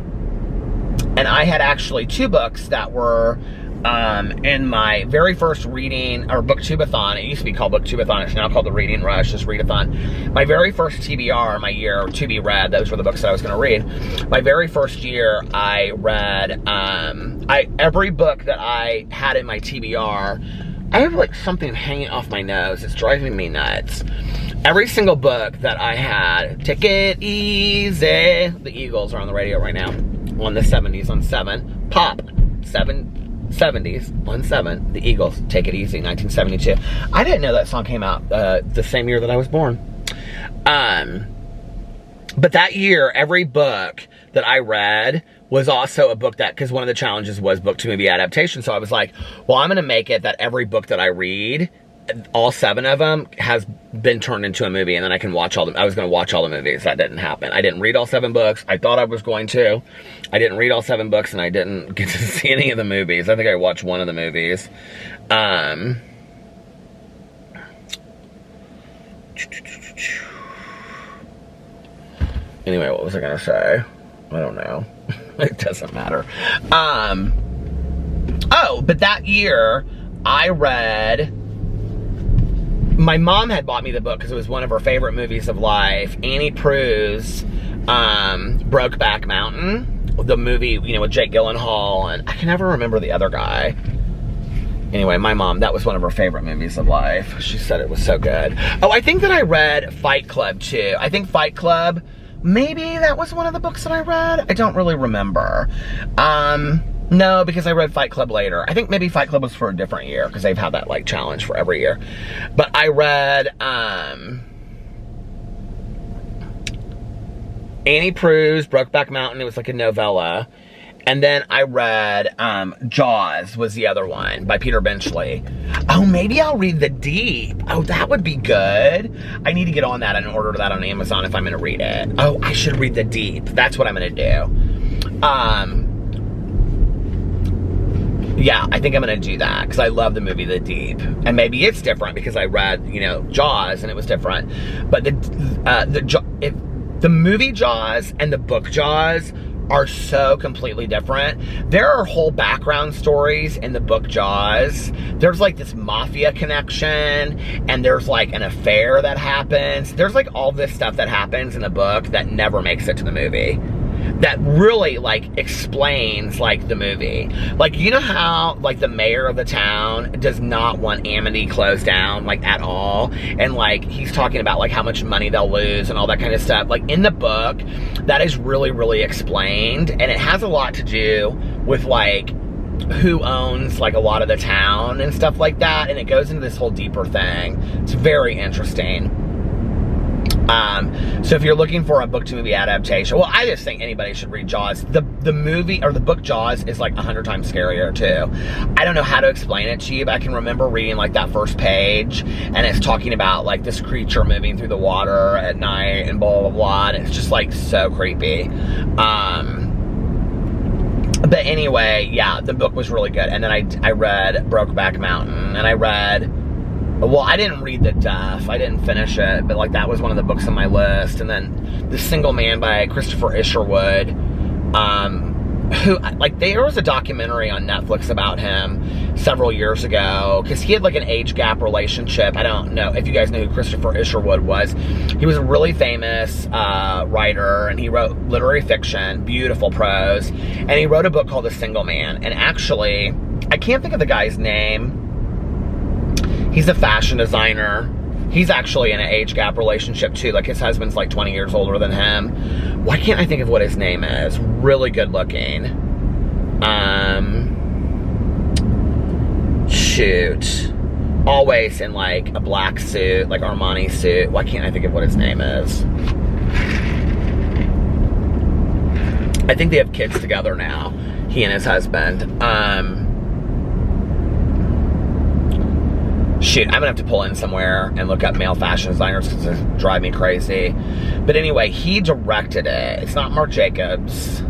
and I had actually 2 books that were in my very first reading, or Booktube-a-thon. It used to be called Booktube-a-thon. It's now called the Reading Rush, just Read-a-thon. My very first TBR, my year, to be read, those were the books that I was going to read. My very first year, I read, every book that I had in my TBR, I have like something hanging off my nose. It's driving me nuts. Every single book that I had, Take It Easy. The Eagles are on the radio right now, on the 70s on 7. Pop, 70s on 7, the Eagles, Take It Easy, 1972. I didn't know that song came out the same year that I was born. But that year, every book that I read was also a book that, because one of the challenges was book to movie adaptation. So I was like, well, I'm going to make it that every book that I read, all 7 of them, has been turned into a movie, and then I can watch all them. I was going to watch all the movies. That didn't happen. I didn't read all 7 books. I thought I was going to. I didn't read all 7 books, and I didn't get to see any of the movies. I think I watched one of the movies. Anyway, what was I going to say? I don't know. It doesn't matter. Oh, but that year, I read... My mom had bought me the book because it was one of her favorite movies of life. Annie Proulx's Brokeback Mountain. The movie, you know, with Jake Gyllenhaal, and I can never remember the other guy. Anyway, my mom, that was one of her favorite movies of life. She said it was so good. Oh, I think that I read Fight Club too. I think Fight Club, maybe that was one of the books that I read. I don't really remember. No, because I read Fight Club later. I think maybe Fight Club was for a different year because they've had that like challenge for every year. But I read Annie Proulx's Brokeback Mountain. It was like a novella. And then I read Jaws was the other one by Peter Benchley. Oh, maybe I'll read The Deep. Oh, that would be good. I need to get on that and order that on Amazon if I'm going to read it. Oh, I should read The Deep. That's what I'm going to do. Yeah, I think I'm going to do that because I love the movie The Deep. And maybe it's different because I read, you know, Jaws and it was different. But the movie Jaws and the book Jaws are so completely different. There are whole background stories in the book Jaws. There's like this mafia connection, and there's like an affair that happens. There's like all this stuff that happens in the book that never makes it to the movie. That really like explains like the movie. Like, you know how like the mayor of the town does not want Amity closed down like at all, and like he's talking about like how much money they'll lose and all that kind of stuff. Like in the book, that is really, really explained, and it has a lot to do with like who owns like a lot of the town and stuff like that, and it goes into this whole deeper thing. It's very interesting. So if you're looking for a book to movie adaptation, well, I just think anybody should read Jaws. The movie, or the book Jaws, is like 100 times scarier too. I don't know how to explain it to you, but I can remember reading like that first page, and it's talking about like this creature moving through the water at night and blah, blah, blah, and it's just like so creepy. But anyway, yeah, the book was really good. And then I read Brokeback Mountain, and I read... Well, I didn't read The Duff. I didn't finish it, but like that was one of the books on my list. And then The Single Man by Christopher Isherwood, who, like, there was a documentary on Netflix about him several years ago, because he had like an age gap relationship. I don't know if you guys know who Christopher Isherwood was. He was a really famous writer, and he wrote literary fiction, beautiful prose, and he wrote a book called The Single Man. And actually, I can't think of the guy's name. He's a fashion designer. He's actually in an age gap relationship too. Like his husband's like 20 years older than him. Why can't I think of what his name is? Really good looking. Shoot. Always in like a black suit, like Armani suit. Why can't I think of what his name is? I think they have kids together now. He and his husband. Shoot, I'm gonna have to pull in somewhere and look up male fashion designers because they drive me crazy. But anyway, he directed it. It's not Marc Jacobs,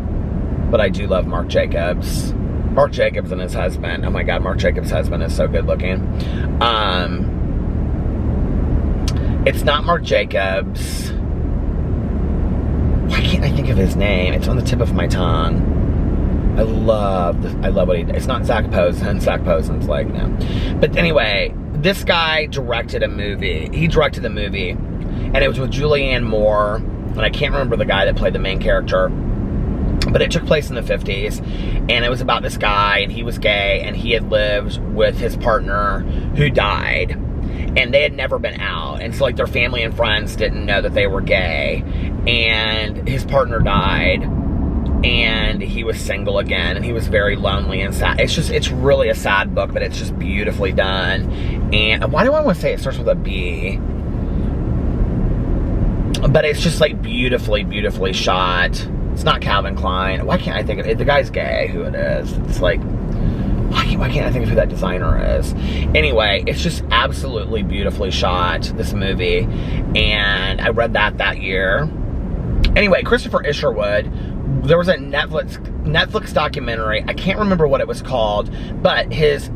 but I do love Marc Jacobs. Marc Jacobs and his husband. Oh my God, Marc Jacobs' husband is so good looking. It's not Marc Jacobs. Why can't I think of his name? It's on the tip of my tongue. I love what he did. It's not Zach Posen. Zach Posen's like, no. But anyway, this guy directed a movie. He directed the movie, and it was with Julianne Moore, and I can't remember the guy that played the main character, but it took place in the 50s, and it was about this guy, and he was gay, and he had lived with his partner who died, and they had never been out, and so like their family and friends didn't know that they were gay, and his partner died, and he was single again, and he was very lonely and sad. It's really a sad book, but it's just beautifully done. And why do I want to say it starts with a B? But it's just like beautifully, beautifully shot. It's not Calvin Klein. Why can't I think of it? The guy's gay, who it is. It's like, why can't I think of who that designer is? Anyway, it's just absolutely beautifully shot, this movie. And I read that year. Anyway, Christopher Isherwood, there was a Netflix documentary. I can't remember what it was called, but his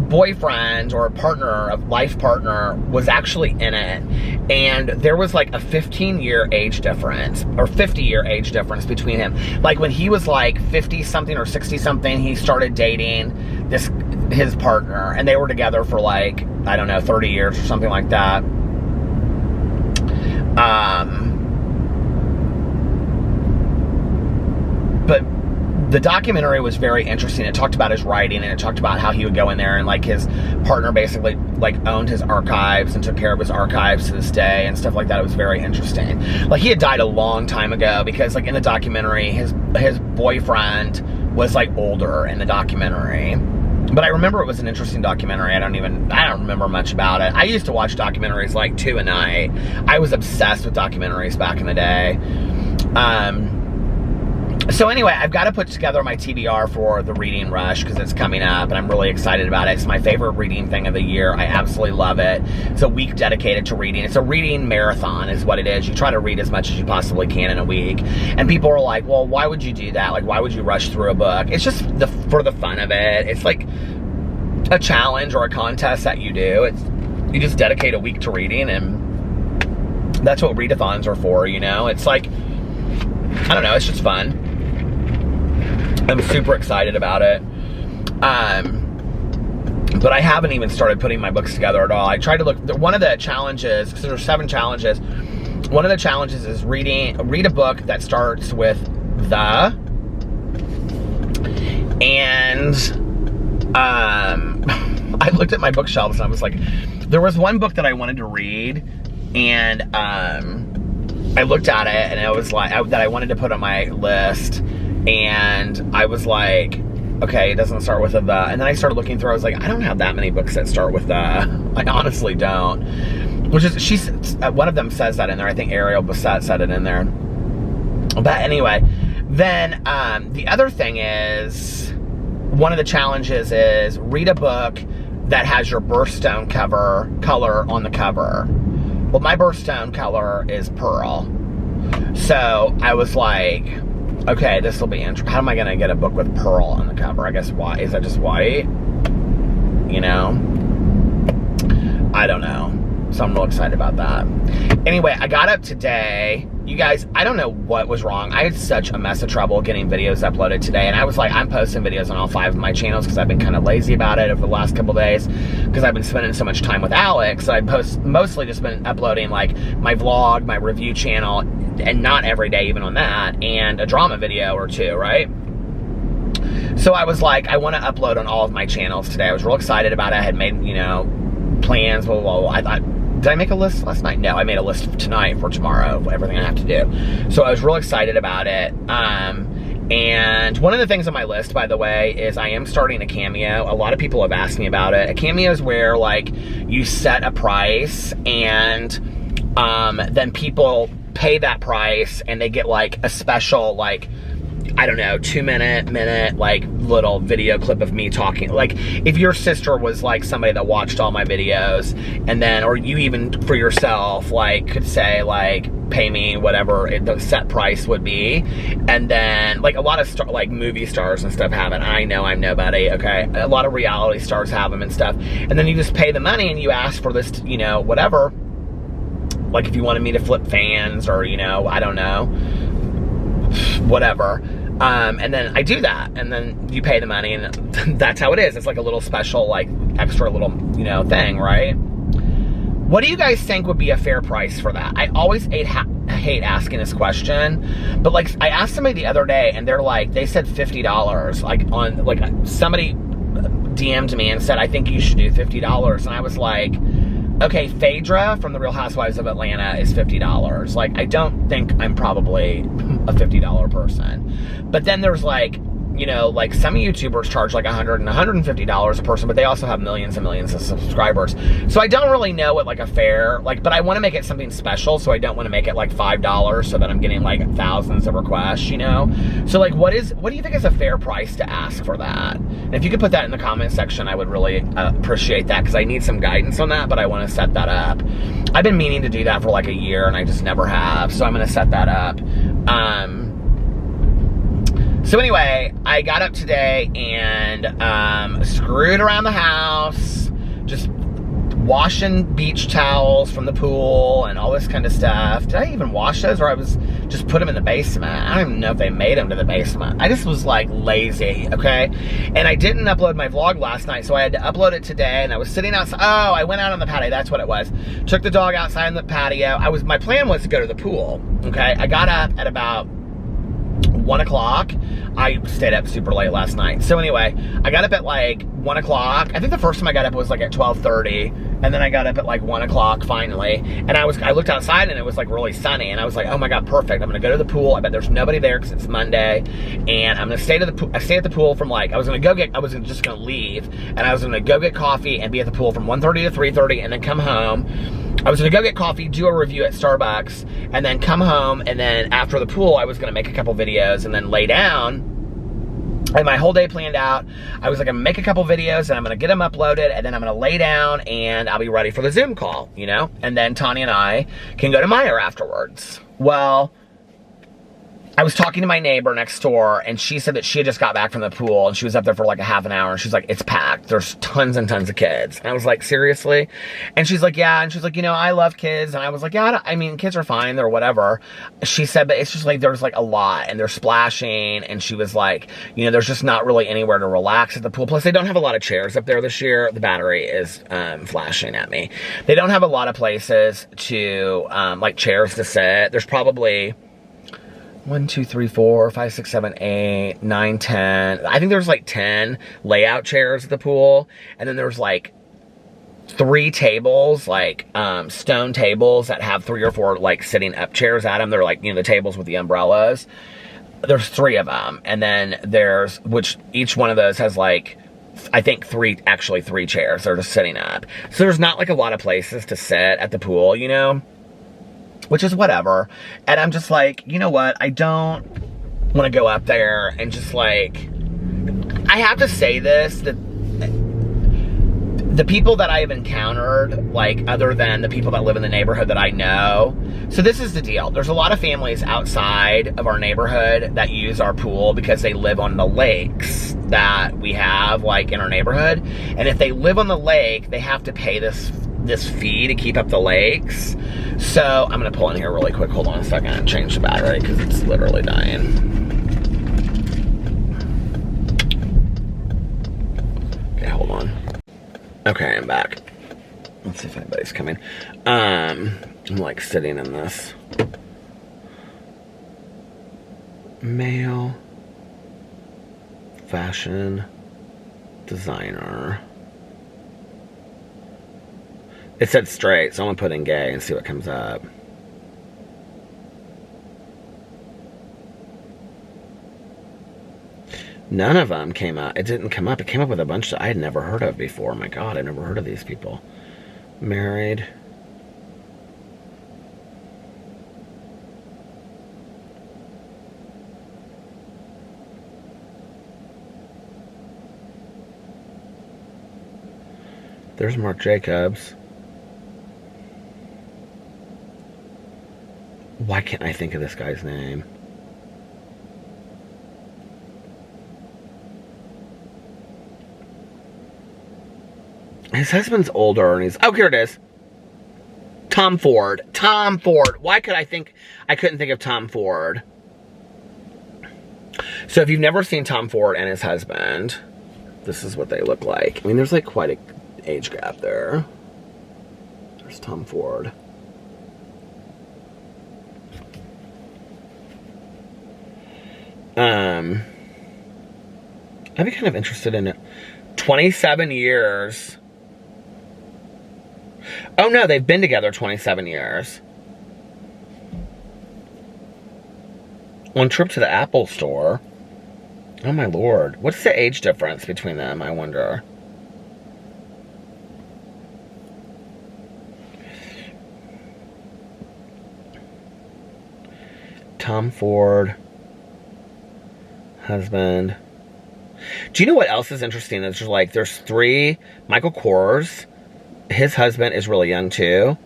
boyfriend or partner, life partner, was actually in it, and there was like a 15-year age difference, or 50-year age difference between him. Like when he was like 50 something or 60 something, he started dating his partner, and they were together for like, I don't know, 30 years or something like that. But the documentary was very interesting. It talked about his writing, and it talked about how he would go in there, and like his partner basically like owned his archives and took care of his archives to this day and stuff like that. It was very interesting. Like he had died a long time ago, because like in the documentary, his boyfriend was like older in the documentary. But I remember it was an interesting documentary. I don't remember much about it. I used to watch documentaries like 2 a night. I was obsessed with documentaries back in the day. So anyway, I've got to put together my TBR for the reading rush, because it's coming up, and I'm really excited about it. It's my favorite reading thing of the year. I absolutely love it. It's a week dedicated to reading. It's a reading marathon is what it is. You try to read as much as you possibly can in a week. And people are like, well, why would you do that? Like, why would you rush through a book? It's just for the fun of it. It's like a challenge or a contest that you do. You just dedicate a week to reading, and that's what readathons are for, you know? It's like, I don't know, it's just fun. I'm super excited about it. But I haven't even started putting my books together at all. I tried to look, one of the challenges, because there's 7 challenges, one of the challenges is read a book that starts with the, and I looked at my bookshelves and I was like, there was one book that I wanted to read, and I looked at it and it was like, that I wanted to put on my list, and I was like, okay, it doesn't start with a the. And then I started looking through, I was like, I don't have that many books that start with the. I honestly don't. Which is, one of them says that in there. I think Ariel Bassett said it in there. But anyway, then the other thing is, one of the challenges is read a book that has your birthstone color on the cover. Well, my birthstone color is pearl. So I was like, okay, this will be interesting. How am I going to get a book with pearl on the cover? I guess white. Is that just white? You know? I don't know. So I'm real excited about that. Anyway, I got up today. You guys, I don't know what was wrong. I had such a mess of trouble getting videos uploaded today. And I was like, I'm posting videos on all 5 of my channels because I've been kind of lazy about it over the last couple days. Because I've been spending so much time with Alex. So I mostly just been uploading like my vlog, my review channel, and not every day even on that, and a drama video or 2, right? So I was like, I want to upload on all of my channels today. I was real excited about it. I had made, you know, plans, blah, blah, blah. I thought, did I make a list last night? No, I made a list tonight for tomorrow of everything I have to do. So I was real excited about it. And one of the things on my list, by the way, is I am starting a Cameo. A lot of people have asked me about it. A Cameo is where, like, you set a price, and then people pay that price, and they get, like, a special, like, I don't know, 2-minute, like, little video clip of me talking. Like, if your sister was, like, somebody that watched all my videos, and then, or you even, for yourself, like, could say, like, pay me whatever the set price would be, and then, like, a lot of, like, movie stars and stuff have it. I know I'm nobody, okay? A lot of reality stars have them and stuff. And then you just pay the money, and you ask for this, you know, whatever. Like, if you wanted me to flip fans, or, you know, I don't know, whatever. And then I do that, and then you pay the money, and that's how it is. It's like a little special, like, extra little, you know, thing, right? What do you guys think would be a fair price for that? I always hate asking this question, but, like, I asked somebody the other day, and they're like, they said $50, like, on, like, somebody DM'd me and said, I think you should do $50, and I was like, okay, Phaedra from The Real Housewives of Atlanta is $50. Like, I don't think I'm probably a $50 person. But then there's, like, you know, like, some YouTubers charge like $100 and $150 a person, but they also have millions and millions of subscribers. So I don't really know what, like, a fair, like, but I want to make it something special, so I don't want to make it like $5 so that I'm getting like thousands of requests, you know? So, like, what do you think is a fair price to ask for that? And if you could put that in the comment section, I would really appreciate that, because I need some guidance on that, but I want to set that up. I've been meaning to do that for like a year, and I just never have, so I'm going to set that up. So anyway, I got up today and screwed around the house, just washing beach towels from the pool and all this kind of stuff. Did I even wash those, or I was just put them in the basement? I don't even know if they made them to the basement. I just was like lazy, okay? And I didn't upload my vlog last night, so I had to upload it today, and I was sitting outside. Oh, I went out on the patio, that's what it was. Took the dog outside on the patio. My plan was to go to the pool, okay? I got up at about 1 o'clock. I stayed up super late last night. So anyway, I got up at like 1 o'clock. I think the first time I got up was like at 12:30, and then I got up at like 1 o'clock finally. And I looked outside and it was like really sunny, and I was like, oh my God, perfect. I'm gonna go to the pool. I bet there's nobody there because it's Monday, and I'm gonna stay at the pool from like, I was just gonna leave, and I was gonna go get coffee and be at the pool from 1:30 to 3:30, and then come home. I was gonna go get coffee, do a review at Starbucks, and then come home, and then after the pool, I was gonna make a couple videos and then lay down. And my whole day planned out. I was like, I'm gonna make a couple videos and I'm gonna get them uploaded, and then I'm gonna lay down and I'll be ready for the Zoom call, you know? And then Tanya and I can go to Meijer afterwards. Well, I was talking to my neighbor next door, and she said that she had just got back from the pool, and she was up there for like a half an hour, and she's like, it's packed. There's tons and tons of kids. And I was like, seriously? And she's like, yeah. And she's like, you know, I love kids. And I was like, yeah, I mean, kids are fine. They're whatever. She said, but it's just like, there's like a lot, and they're splashing. And she was like, you know, there's just not really anywhere to relax at the pool. Plus, they don't have a lot of chairs up there this year. The battery is flashing at me. They don't have a lot of places to, like chairs to sit. There's probably 1, 2, 3, 4, 5, 6, 7, 8, 9, 10. I think there's like 10 layout chairs at the pool. And then there's like 3 tables, like stone tables that have 3 or 4 like sitting up chairs at them. They're like, you know, the tables with the umbrellas. There's 3 of them. And then which each one of those has like, I think 3 chairs. They're just sitting up. So there's not like a lot of places to sit at the pool, you know? Which is whatever. And I'm just like, you know what? I don't want to go up there and just like, I have to say this, that the people that I have encountered, like other than the people that live in the neighborhood that I know. So this is the deal. There's a lot of families outside of our neighborhood that use our pool because they live on the lakes that we have like in our neighborhood. And if they live on the lake, they have to pay this fee to keep up the lakes. So I'm gonna pull in here really quick. Hold on a second and change the battery because it's literally dying. Okay, hold on. Okay, I'm back. Let's see if anybody's coming. I'm like sitting in this. Male fashion designer. It said straight, so I'm gonna put in gay and see what comes up. None of them came up. It didn't come up. It came up with a bunch that I had never heard of before. My God, I never heard of these people. Married. There's Mark Jacobs. Why can't I think of this guy's name? His husband's older and he's... Oh, here it is. Tom Ford. Tom Ford. Why could I couldn't think of Tom Ford. So if you've never seen Tom Ford and his husband, this is what they look like. I mean, there's like quite an age gap there. There's Tom Ford. I'd be kind of interested in it. 27 years. Oh no, they've been together 27 years. One trip to the Apple store. Oh my Lord. What's the age difference between them, I wonder? Tom Ford. Husband. Do you know what else is interesting? It's just like there's 3. Michael Kors, his husband is really young too.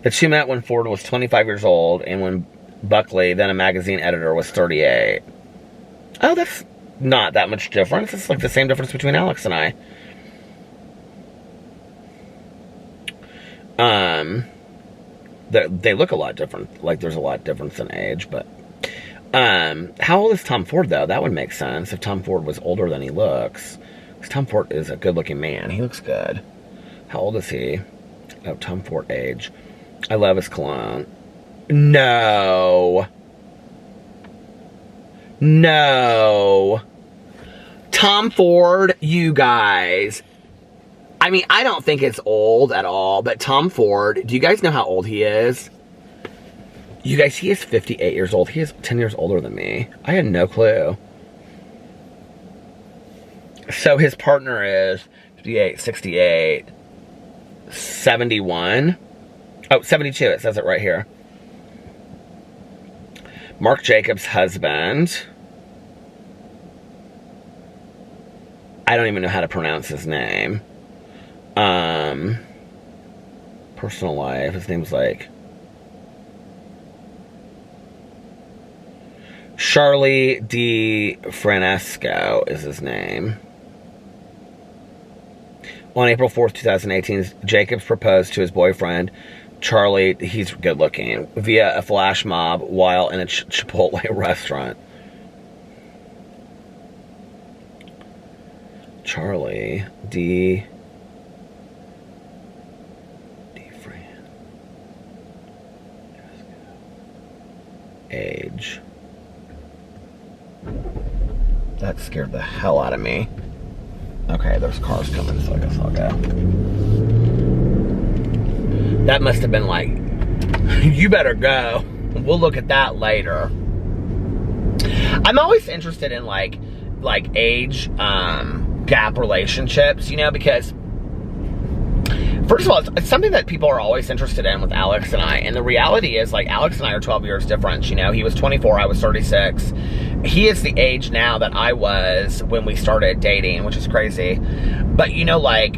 The two met when Ford was 25 years old and when Buckley, then a magazine editor, was 38. Oh, that's not that much difference. It's like the same difference between Alex and I. They look a lot different. Like, there's a lot of difference in age, but... how old is Tom Ford, though? That would make sense if Tom Ford was older than he looks. Because Tom Ford is a good-looking man. He looks good. How old is he? Oh, Tom Ford age. I love his cologne. No. No. Tom Ford, you guys... I mean, I don't think it's old at all, but Tom Ford, do you guys know how old he is? You guys, he is 58 years old. He is 10 years older than me. I had no clue. So his partner is 58, 68, 71. Oh, 72, it says it right here. Marc Jacobs' husband. I don't even know how to pronounce his name. Personal life, his name's like Charlie Di Francesco is his name. On April 4th, 2018, Jacobs proposed to his boyfriend, Charlie, he's good looking, via a flash mob while in a Chipotle restaurant. Charlie Di age. That scared the hell out of me. Okay, there's cars coming, so I guess I'll go. That must have been like, you better go. We'll look at that later. I'm always interested in like age gap relationships, you know, because first of all, it's something that people are always interested in with Alex and I. And the reality is, like, Alex and I are 12 years different. You know, he was 24, I was 36. He is the age now that I was when we started dating, which is crazy. But, you know, like,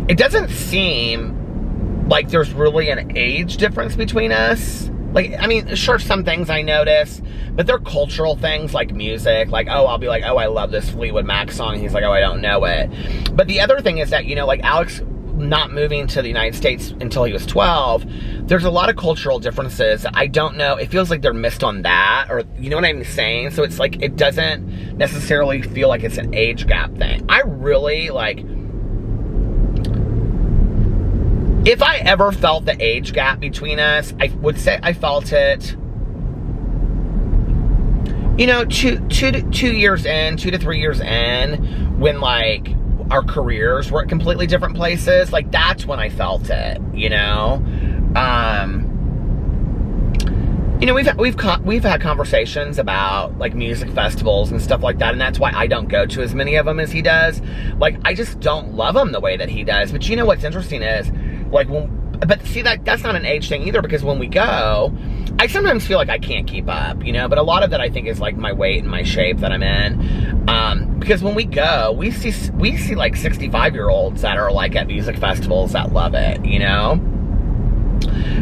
it doesn't seem like there's really an age difference between us. Like, I mean, sure, some things I notice, but they're cultural things like music. Like, oh, I'll be like, oh, I love this Fleetwood Mac song. And he's like, oh, I don't know it. But the other thing is that, you know, like, Alex not moving to the United States until he was 12, there's a lot of cultural differences. I don't know, it feels like they're missed on that, or you know what I'm saying? So it's like, it doesn't necessarily feel like it's an age gap thing. I really, like, if I ever felt the age gap between us, I would say I felt it, you know, 2 to 3 years in, when, like, our careers were at completely different places. Like, that's when I felt it, you know? You know, we've had conversations about, like, music festivals and stuff like that, and that's why I don't go to as many of them as he does. Like, I just don't love them the way that he does. But you know what's interesting is, like, but see, that's not an age thing either, because when we go, I sometimes feel like I can't keep up, you know, but a lot of that I think is like my weight and my shape that I'm in. Because when we go, we see like 65-year-olds that are like at music festivals that love it, you know?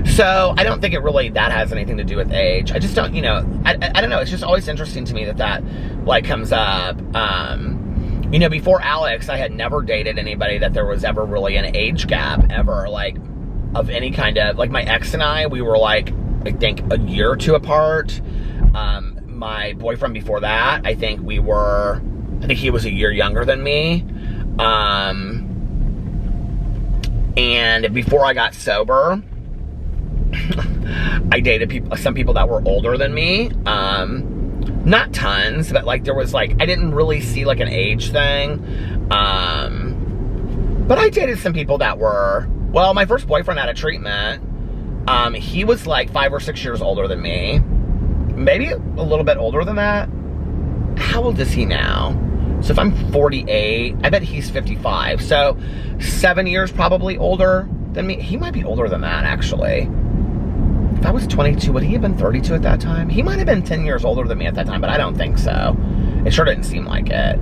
So I don't think that has anything to do with age. I just don't, you know, I don't know. It's just always interesting to me that like comes up. You know, before Alex, I had never dated anybody that there was ever really an age gap ever, like, of any kind of, like, my ex and I, we were like, I think a year or two apart. My boyfriend before that, I think he was a year younger than me. And before I got sober, I dated some people that were older than me. Not tons, but like there was like, I didn't really see like an age thing. But I dated some people that were, well, my first boyfriend had a treatment. He was like 5 or 6 years older than me. Maybe a little bit older than that. How old is he now? So if I'm 48, I bet he's 55. So 7 years probably older than me. He might be older than that, actually. If I was 22, would he have been 32 at that time? He might have been 10 years older than me at that time, but I don't think so. It sure didn't seem like it.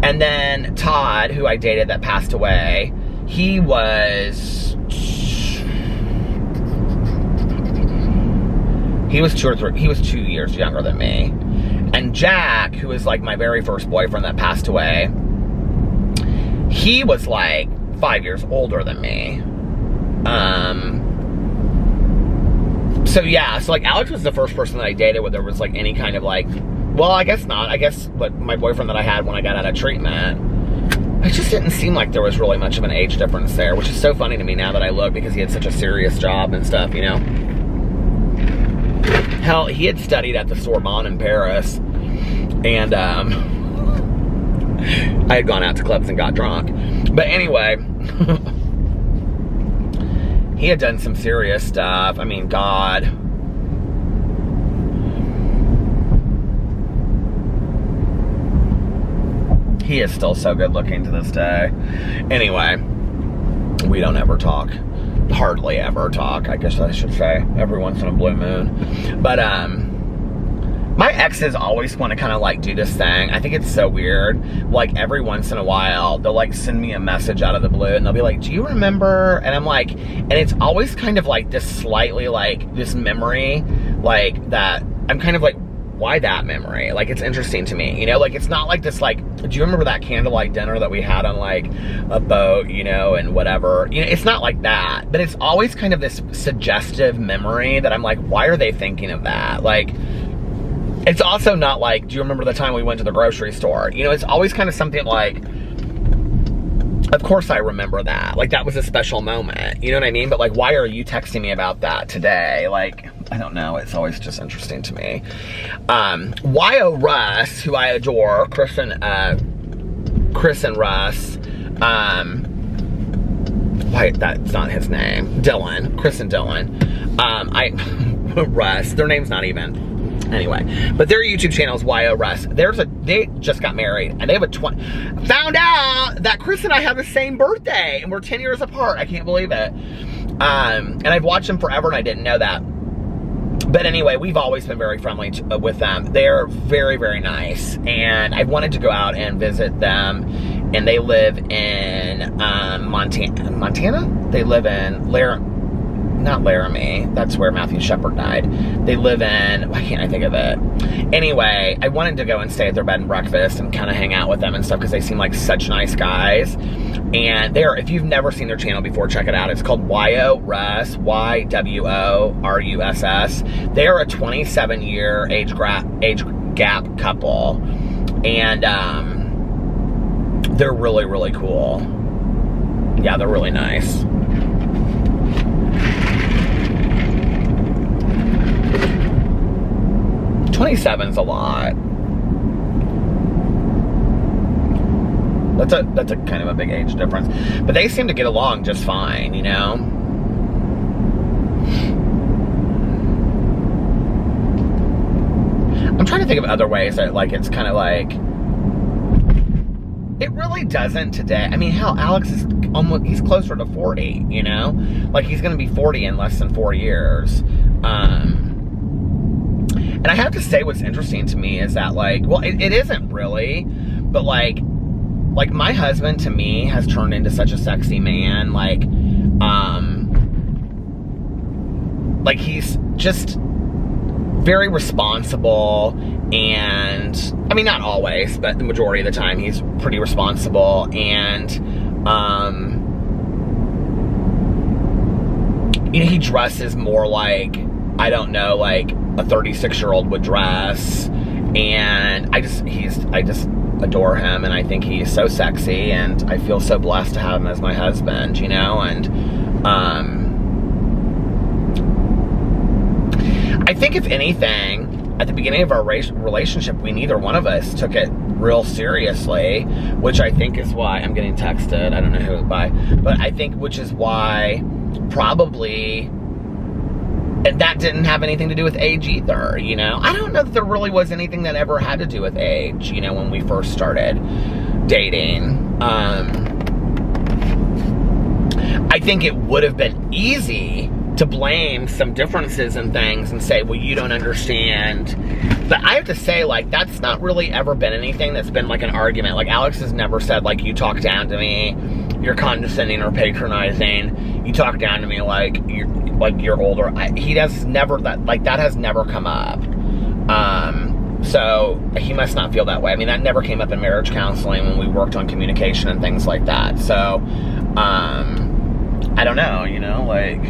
And then Todd, who I dated that passed away, he was He was 2 years younger than me. And Jack, who was like my very first boyfriend that passed away, he was like 5 years older than me. So yeah, so like Alex was the first person that I dated where there was like any kind of like, well, I guess not. I guess like my boyfriend that I had when I got out of treatment, it just didn't seem like there was really much of an age difference there, which is so funny to me now that I look, because he had such a serious job and stuff, you know? Hell, he had studied at the Sorbonne in Paris, and I had gone out to clubs and got drunk. But anyway, he had done some serious stuff. I mean, God. He is still so good looking to this day. Anyway, we don't ever talk. Hardly ever talk, I guess I should say. Every once in a blue moon. But, my exes always want to kind of like do this thing. I think it's so weird. Like every once in a while, they'll like send me a message out of the blue and they'll be like, do you remember? And I'm like, and it's always kind of like this slightly like this memory, like that I'm kind of like, why that memory? Like, it's interesting to me, you know? Like, it's not like this, like, do you remember that candlelight dinner that we had on, like, a boat, you know, and whatever? You know, it's not like that. But it's always kind of this suggestive memory that I'm like, why are they thinking of that? Like, it's also not like, do you remember the time we went to the grocery store? You know, it's always kind of something like, of course I remember that. Like, that was a special moment. You know what I mean? But, like, why are you texting me about that today? Like, I don't know. It's always just interesting to me. Y.O. Russ, who I adore, Chris and Russ, wait, that's not his name. Dylan. Chris and Dylan. Russ. Their name's not even. Anyway, but their YouTube channel is Y.O. Russ. They just got married, and they have found out that Chris and I have the same birthday, and we're 10 years apart. I can't believe it. And I've watched them forever, and I didn't know that. But anyway, we've always been very friendly with them. They're very, very nice, and I wanted to go out and visit them, and they live in Montana? They live in not Laramie. That's where Matthew Shepard died. They live in, why can't I think of it? Anyway, I wanted to go and stay at their bed and breakfast and kind of hang out with them and stuff because they seem like such nice guys. And if you've never seen their channel before, check it out. It's called Y.O. Russ, YWORUSS. They are a 27-year age gap couple. And they're really, really cool. Yeah, they're really nice. $27's a lot. That's a kind of a big age difference. But they seem to get along just fine, you know? I'm trying to think of other ways that, like, it's kind of like... It really doesn't today. I mean, hell, Alex is he's closer to 40, you know? Like, he's going to be 40 in less than 4 years. And I have to say what's interesting to me is that, like, well, it isn't really, but, like my husband, to me, has turned into such a sexy man. Like, he's just very responsible, and, I mean, not always, but the majority of the time, he's pretty responsible, and, you know, he dresses more like, I don't know, like a 36-year-old would dress, and I just adore him, and I think he's so sexy, and I feel so blessed to have him as my husband, you know, and I think if anything, at the beginning of our relationship, neither one of us took it real seriously, which I think is why I'm getting texted, I don't know who by, but I think which is why probably that didn't have anything to do with age either, you know? I don't know that there really was anything that ever had to do with age, you know, when we first started dating. I think it would have been easy to blame some differences in things and say, well, you don't understand. But I have to say, like, that's not really ever been anything that's been like an argument. Like, Alex has never said, like, you talk down to me, you're condescending or patronizing. You talk down to me like, like you're older. He does never, that has never come up. So he must not feel that way. I mean, that never came up in marriage counseling when we worked on communication and things like that. So, I don't know, you know, like,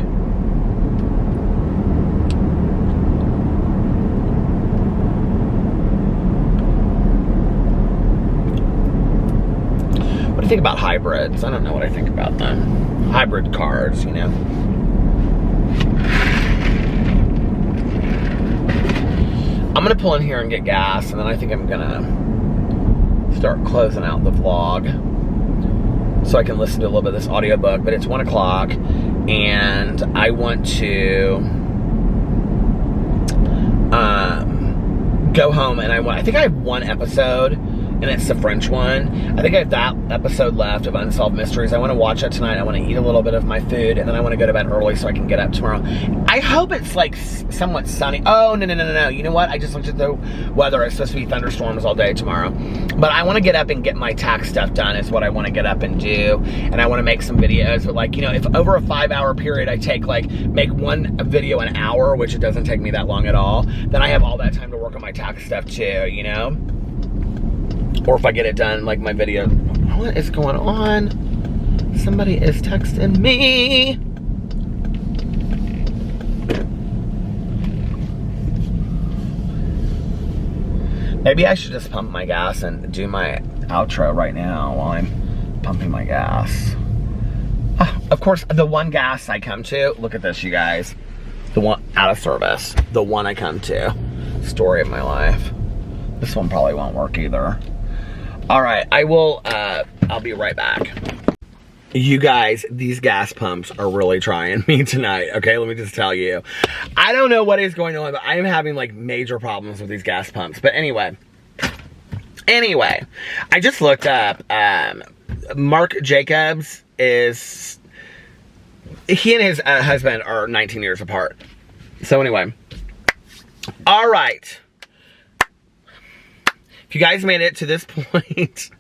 what do you think about hybrids? I don't know what I think about them. Hybrid cars, you know. I'm gonna pull in here and get gas, and then I think I'm gonna start closing out the vlog so I can listen to a little bit of this audiobook. But it's 1 o'clock, and I want to go home, and I think I have one episode, and it's the French one. I think I have that episode left of Unsolved Mysteries. I want to watch that tonight. I want to eat a little bit of my food, and then I want to go to bed early so I can get up tomorrow. I hope it's like somewhat sunny. Oh, no. You know what? I just looked at the weather. It's supposed to be thunderstorms all day tomorrow. But I want to get up and get my tax stuff done is what I want to get up and do. And I want to make some videos. But like, you know, if over a 5-hour period I make one video an hour, which it doesn't take me that long at all, then I have all that time to work on my tax stuff too, you know? Or if I get it done, like my video. What is going on? Somebody is texting me. Maybe I should just pump my gas and do my outro right now while I'm pumping my gas. Of course, the one gas I come to, look at this, you guys. The one out of service. The one I come to. Story of my life. This one probably won't work either. All right, I'll be right back. You guys, these gas pumps are really trying me tonight, okay? Let me just tell you. I don't know what is going on, but I am having like major problems with these gas pumps. But anyway, I just looked up, Mark Jacobs he and his husband are 19 years apart. So anyway, all right. If you guys made it to this point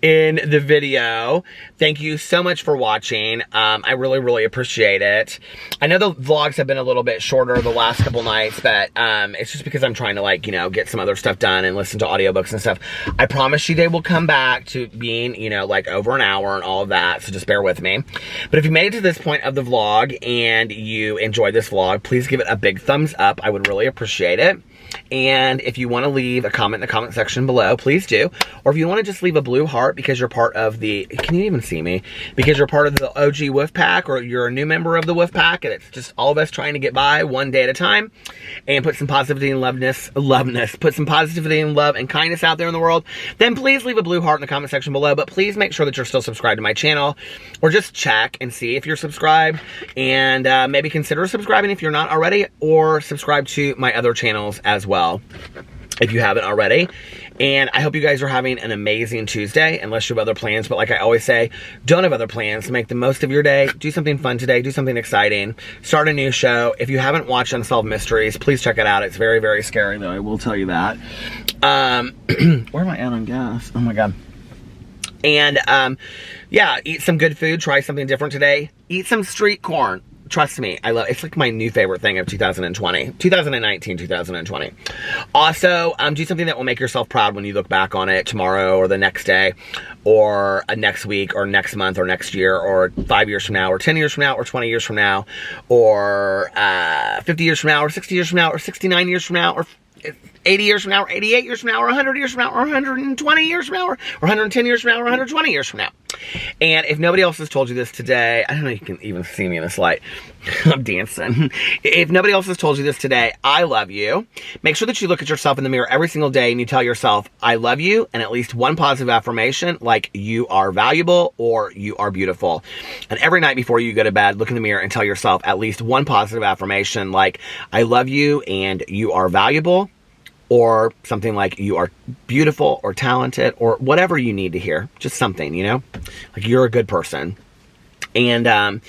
in the video, thank you so much for watching. I really, really appreciate it. I know the vlogs have been a little bit shorter the last couple nights, but it's just because I'm trying to, like, you know, get some other stuff done and listen to audiobooks and stuff. I promise you they will come back to being, you know, like over an hour and all of that, so just bear with me. But if you made it to this point of the vlog and you enjoyed this vlog, please give it a big thumbs up. I would really appreciate it. And if you want to leave a comment in the comment section below, please do. Or if you want to just leave a blue heart because you're part of the, can you even see me? Because you're part of the OG Wolf Pack, or you're a new member of the Wolf Pack, and it's just all of us trying to get by one day at a time and put some positivity and put some positivity and love and kindness out there in the world, then please leave a blue heart in the comment section below. But please make sure that you're still subscribed to my channel, or just check and see if you're subscribed, and maybe consider subscribing if you're not already, or subscribe to my other channels as well if you haven't already. And I hope you guys are having an amazing Tuesday, unless you have other plans. But like I always say, don't have other plans. Make the most of your day. Do something fun today. Do something exciting. Start a new show. If you haven't watched Unsolved Mysteries, please check it out. It's very, very scary, though. I will tell you that. Where am I at on gas? Oh, my God. And, yeah, eat some good food. Try something different today. Eat some street corn. Trust me, I love it. It's like my new favorite thing of 2020. 2019, 2020. Also, do something that will make yourself proud when you look back on it tomorrow, or the next day, or next week, or next month, or next year, or 5 years from now, or 10 years from now, or 20 years from now, or 50 years from now, or 60 years from now, or 69 years from now, or 80 years from now, or 88 years from now, or 100 years from now, or 120 years from now, or 110 years from now, or 120 years from now. And if nobody else has told you this today, I don't know if you can even see me in this light. I'm dancing. If nobody else has told you this today, I love you. Make sure that you look at yourself in the mirror every single day and you tell yourself, I love you, and at least one positive affirmation, like you are valuable or you are beautiful. And every night before you go to bed, look in the mirror and tell yourself at least one positive affirmation, like I love you and you are valuable, or something like you are beautiful or talented, or whatever you need to hear. Just something, you know? Like you're a good person. And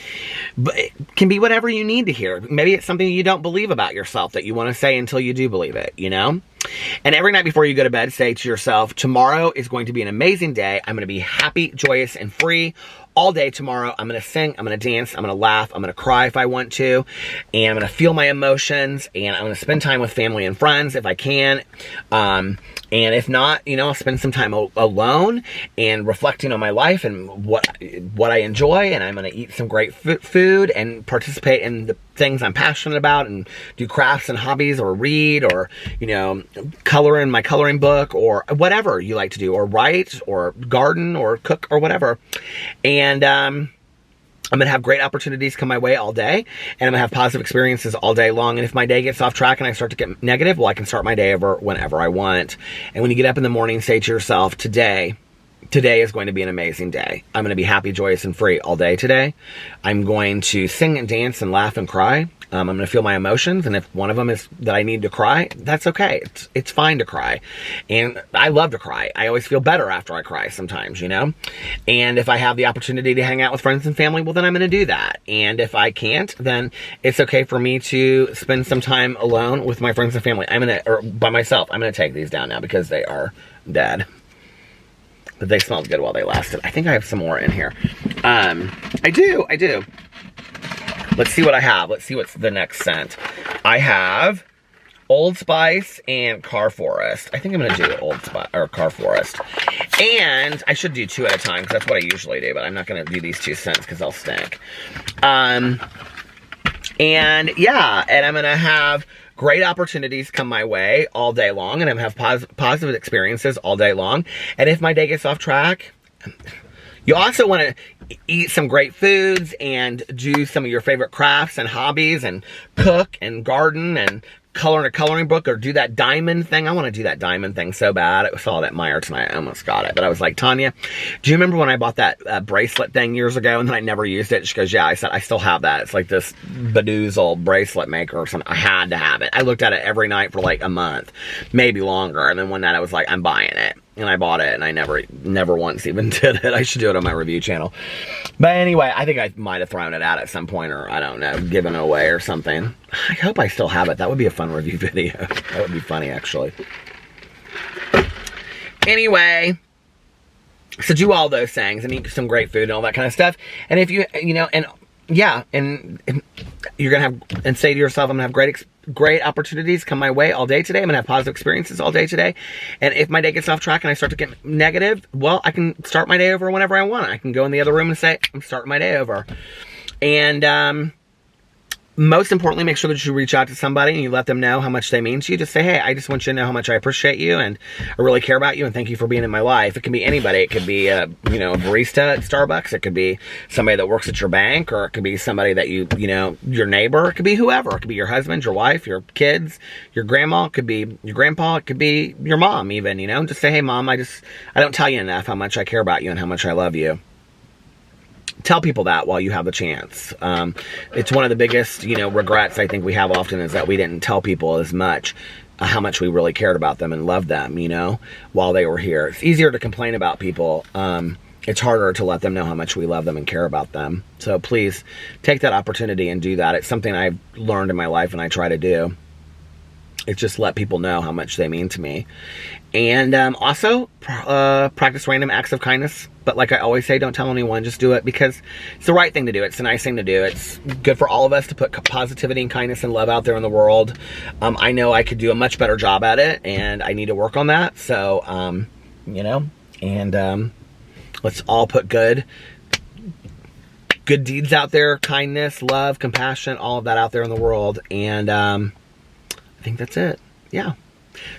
but it can be whatever you need to hear. Maybe it's something you don't believe about yourself that you want to say until you do believe it, you know? And every night before you go to bed, say to yourself, tomorrow is going to be an amazing day. I'm going to be happy, joyous, and free all day tomorrow. I'm going to sing, I'm going to dance, I'm going to laugh, I'm going to cry if I want to, and I'm going to feel my emotions, and I'm going to spend time with family and friends if I can. And if not, you know, I'll spend some time alone and reflecting on my life and what I enjoy, and I'm going to eat some great food and participate in the things I'm passionate about and do crafts and hobbies, or read, or, you know, color in my coloring book, or whatever you like to do, or write, or garden, or cook, or whatever. And I'm going to have great opportunities come my way all day, and I'm going to have positive experiences all day long. And if my day gets off track and I start to get negative, well, I can start my day over whenever I want. And when you get up in the morning, say to yourself, today is going to be an amazing day. I'm going to be happy, joyous, and free all day today. I'm going to sing and dance and laugh and cry. I'm going to feel my emotions, and if one of them is that I need to cry, that's okay. It's fine to cry. And I love to cry. I always feel better after I cry sometimes, you know? And if I have the opportunity to hang out with friends and family, well, then I'm going to do that. And if I can't, then it's okay for me to spend some time alone with my friends and family. Or by myself. I'm going to take these down now because they are dead. But they smelled good while they lasted. I think I have some more in here. I do. Let's see what I have. Let's see what's the next scent. I have Old Spice and Car Forest. I think I'm going to do Old Spice or Car Forest. And I should do 2 at a time because that's what I usually do. But I'm not going to do these 2 scents because they'll stink. And yeah, and I'm going to have great opportunities come my way all day long, and I'm going to have positive experiences all day long. And if my day gets off track, you also want to eat some great foods and do some of your favorite crafts and hobbies and cook and garden and color in a coloring book, or do that diamond thing. I want to do that diamond thing so bad. I saw that Meijer tonight. I almost got it. But I was like, Tanya, do you remember when I bought that bracelet thing years ago and then I never used it? She goes, yeah. I said, I still have that. It's like this Bedoozle bracelet maker or something. I had to have it. I looked at it every night for like a month, maybe longer. And then one night I was like, I'm buying it. And I bought it, and I never once even did it. I should do it on my review channel. But anyway, I think I might have thrown it out at some point, or I don't know, given it away or something. I hope I still have it. That would be a fun review video. That would be funny, actually. Anyway, so do all those things and eat some great food and all that kind of stuff. And if you know, and yeah, and you're gonna have, and say to yourself, I'm gonna have great opportunities come my way all day today. I'm gonna have positive experiences all day today. And if my day gets off track and I start to get negative, well, I can start my day over whenever I want. I can go in the other room and say, I'm starting my day over. And most importantly, make sure that you reach out to somebody and you let them know how much they mean to you. Just say, hey, I just want you to know how much I appreciate you, and I really care about you, and thank you for being in my life. It can be anybody. It could be a barista at Starbucks. It could be somebody that works at your bank, or it could be somebody that your neighbor. It could be whoever. It could be your husband, your wife, your kids, your grandma. It could be your grandpa. It could be your mom even, Just say, hey, Mom, I don't tell you enough how much I care about you and how much I love you. Tell people that while you have the chance. It's one of the biggest, regrets I think we have often, is that we didn't tell people as much how much we really cared about them and loved them, while they were here. It's easier to complain about people. It's harder to let them know how much we love them and care about them. So please take that opportunity and do that. It's something I've learned in my life and I try to do. It's just let people know how much they mean to me. And also, practice random acts of kindness. But like I always say, don't tell anyone. Just do it because it's the right thing to do. It's a nice thing to do. It's good for all of us to put positivity and kindness and love out there in the world. I know I could do a much better job at it, and I need to work on that. So, let's all put good deeds out there. Kindness, love, compassion, all of that out there in the world. And I think that's it. Yeah.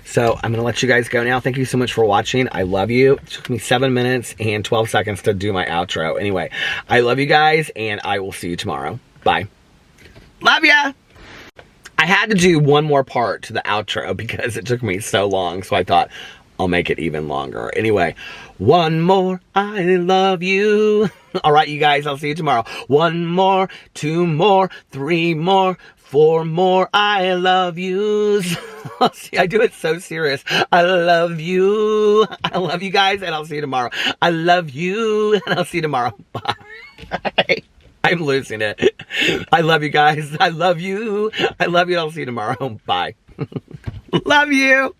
So I'm going to let you guys go now. Thank you so much for watching. I love you. It took me 7 minutes and 12 seconds to do my outro. Anyway, I love you guys, and I will see you tomorrow. Bye. Love ya! I had to do one more part to the outro because it took me so long, so I thought I'll make it even longer. Anyway, one more, I love you. All right, you guys, I'll see you tomorrow. 1 more, 2 more, 3 more, 4 more, I love yous. See, I do it so serious. I love you. I love you guys, and I'll see you tomorrow. I love you, and I'll see you tomorrow. Bye. I'm losing it. I love you guys. I love you. I love you, and I'll see you tomorrow. Bye. Love you.